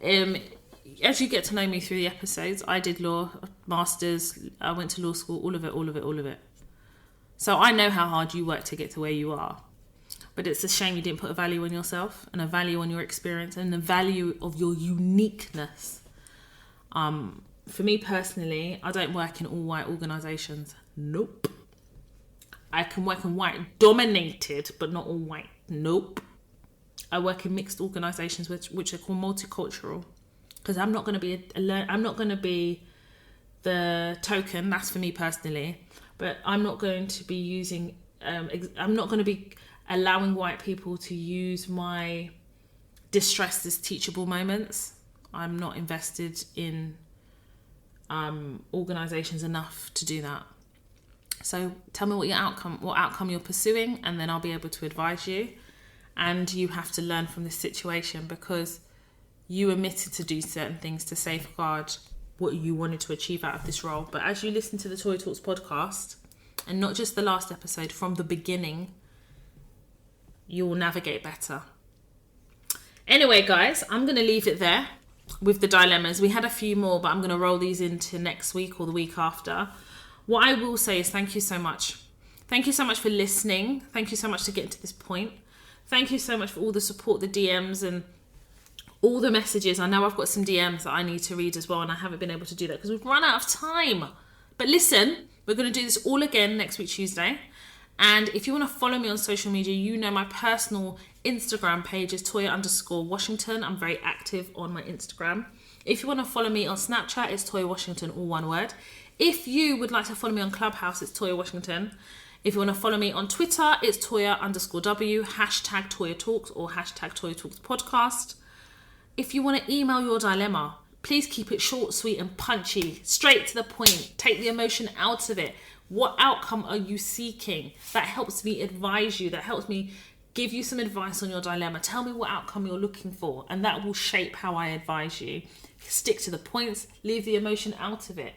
as you get to know me through the episodes, I did law, masters, I went to law school, all of it. So I know how hard you work to get to where you are. But it's a shame you didn't put a value on yourself and a value on your experience and the value of your uniqueness. For me personally, I don't work in all white organisations. Nope. I can work in white dominated, but not all white. Nope. I work in mixed organisations which are called multicultural, because I'm not going to be I'm not going to be the token. That's for me personally, but I'm not going to be using. I'm not going to be allowing white people to use my distress as teachable moments. I'm not invested in organisations enough to do that. So tell me what outcome you're pursuing, and then I'll be able to advise you. And you have to learn from this situation, because you omitted to do certain things to safeguard what you wanted to achieve out of this role. But as you listen to the Toy Talks podcast, and not just the last episode, from the beginning, you will navigate better. Anyway, guys, I'm going to leave it there with the dilemmas. We had a few more, but I'm going to roll these into next week or the week after. What I will say is thank you so much. Thank you so much for listening. Thank you so much to getting to this point. Thank you so much for all the support, the DMs and all the messages. I know I've got some DMs that I need to read as well, and I haven't been able to do that because we've run out of time. But listen, we're going to do this all again next week, Tuesday. And if you want to follow me on social media, you know my personal Instagram page is Toya_Washington. I'm very active on my Instagram. If you want to follow me on Snapchat, it's Toya Washington, all one word. If you would like to follow me on Clubhouse, it's Toya Washington. If you want to follow me on Twitter, it's Toya_W, hashtag Toya Talks or hashtag Toya Talks podcast. If you want to email your dilemma, please keep it short, sweet and punchy, straight to the point. Take the emotion out of it. What outcome are you seeking? That helps me advise you. That helps me give you some advice on your dilemma. Tell me what outcome you're looking for, and that will shape how I advise you. Stick to the points, leave the emotion out of it.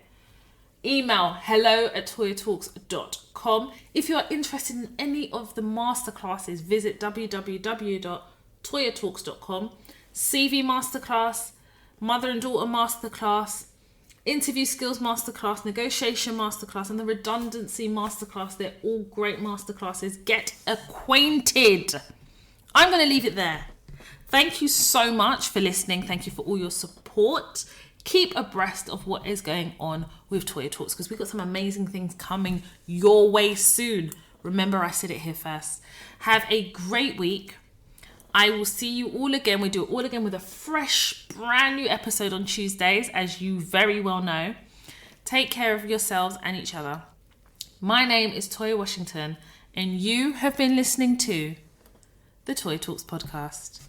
Email hello@toyatalks.com. If you are interested in any of the masterclasses, visit www.toyatalks.com. CV masterclass, mother and daughter masterclass, interview skills masterclass, negotiation masterclass, and the redundancy masterclass. They're all great masterclasses. Get acquainted. I'm going to leave it there. Thank you so much for listening. Thank you for all your support. Keep abreast of what is going on with Toya Talks, because we've got some amazing things coming your way soon. Remember, I said it here first. Have a great week. I will see you all again. We do it all again with a fresh, brand new episode on Tuesdays, as you very well know. Take care of yourselves and each other. My name is Toya Washington, and you have been listening to the Toy Talks podcast.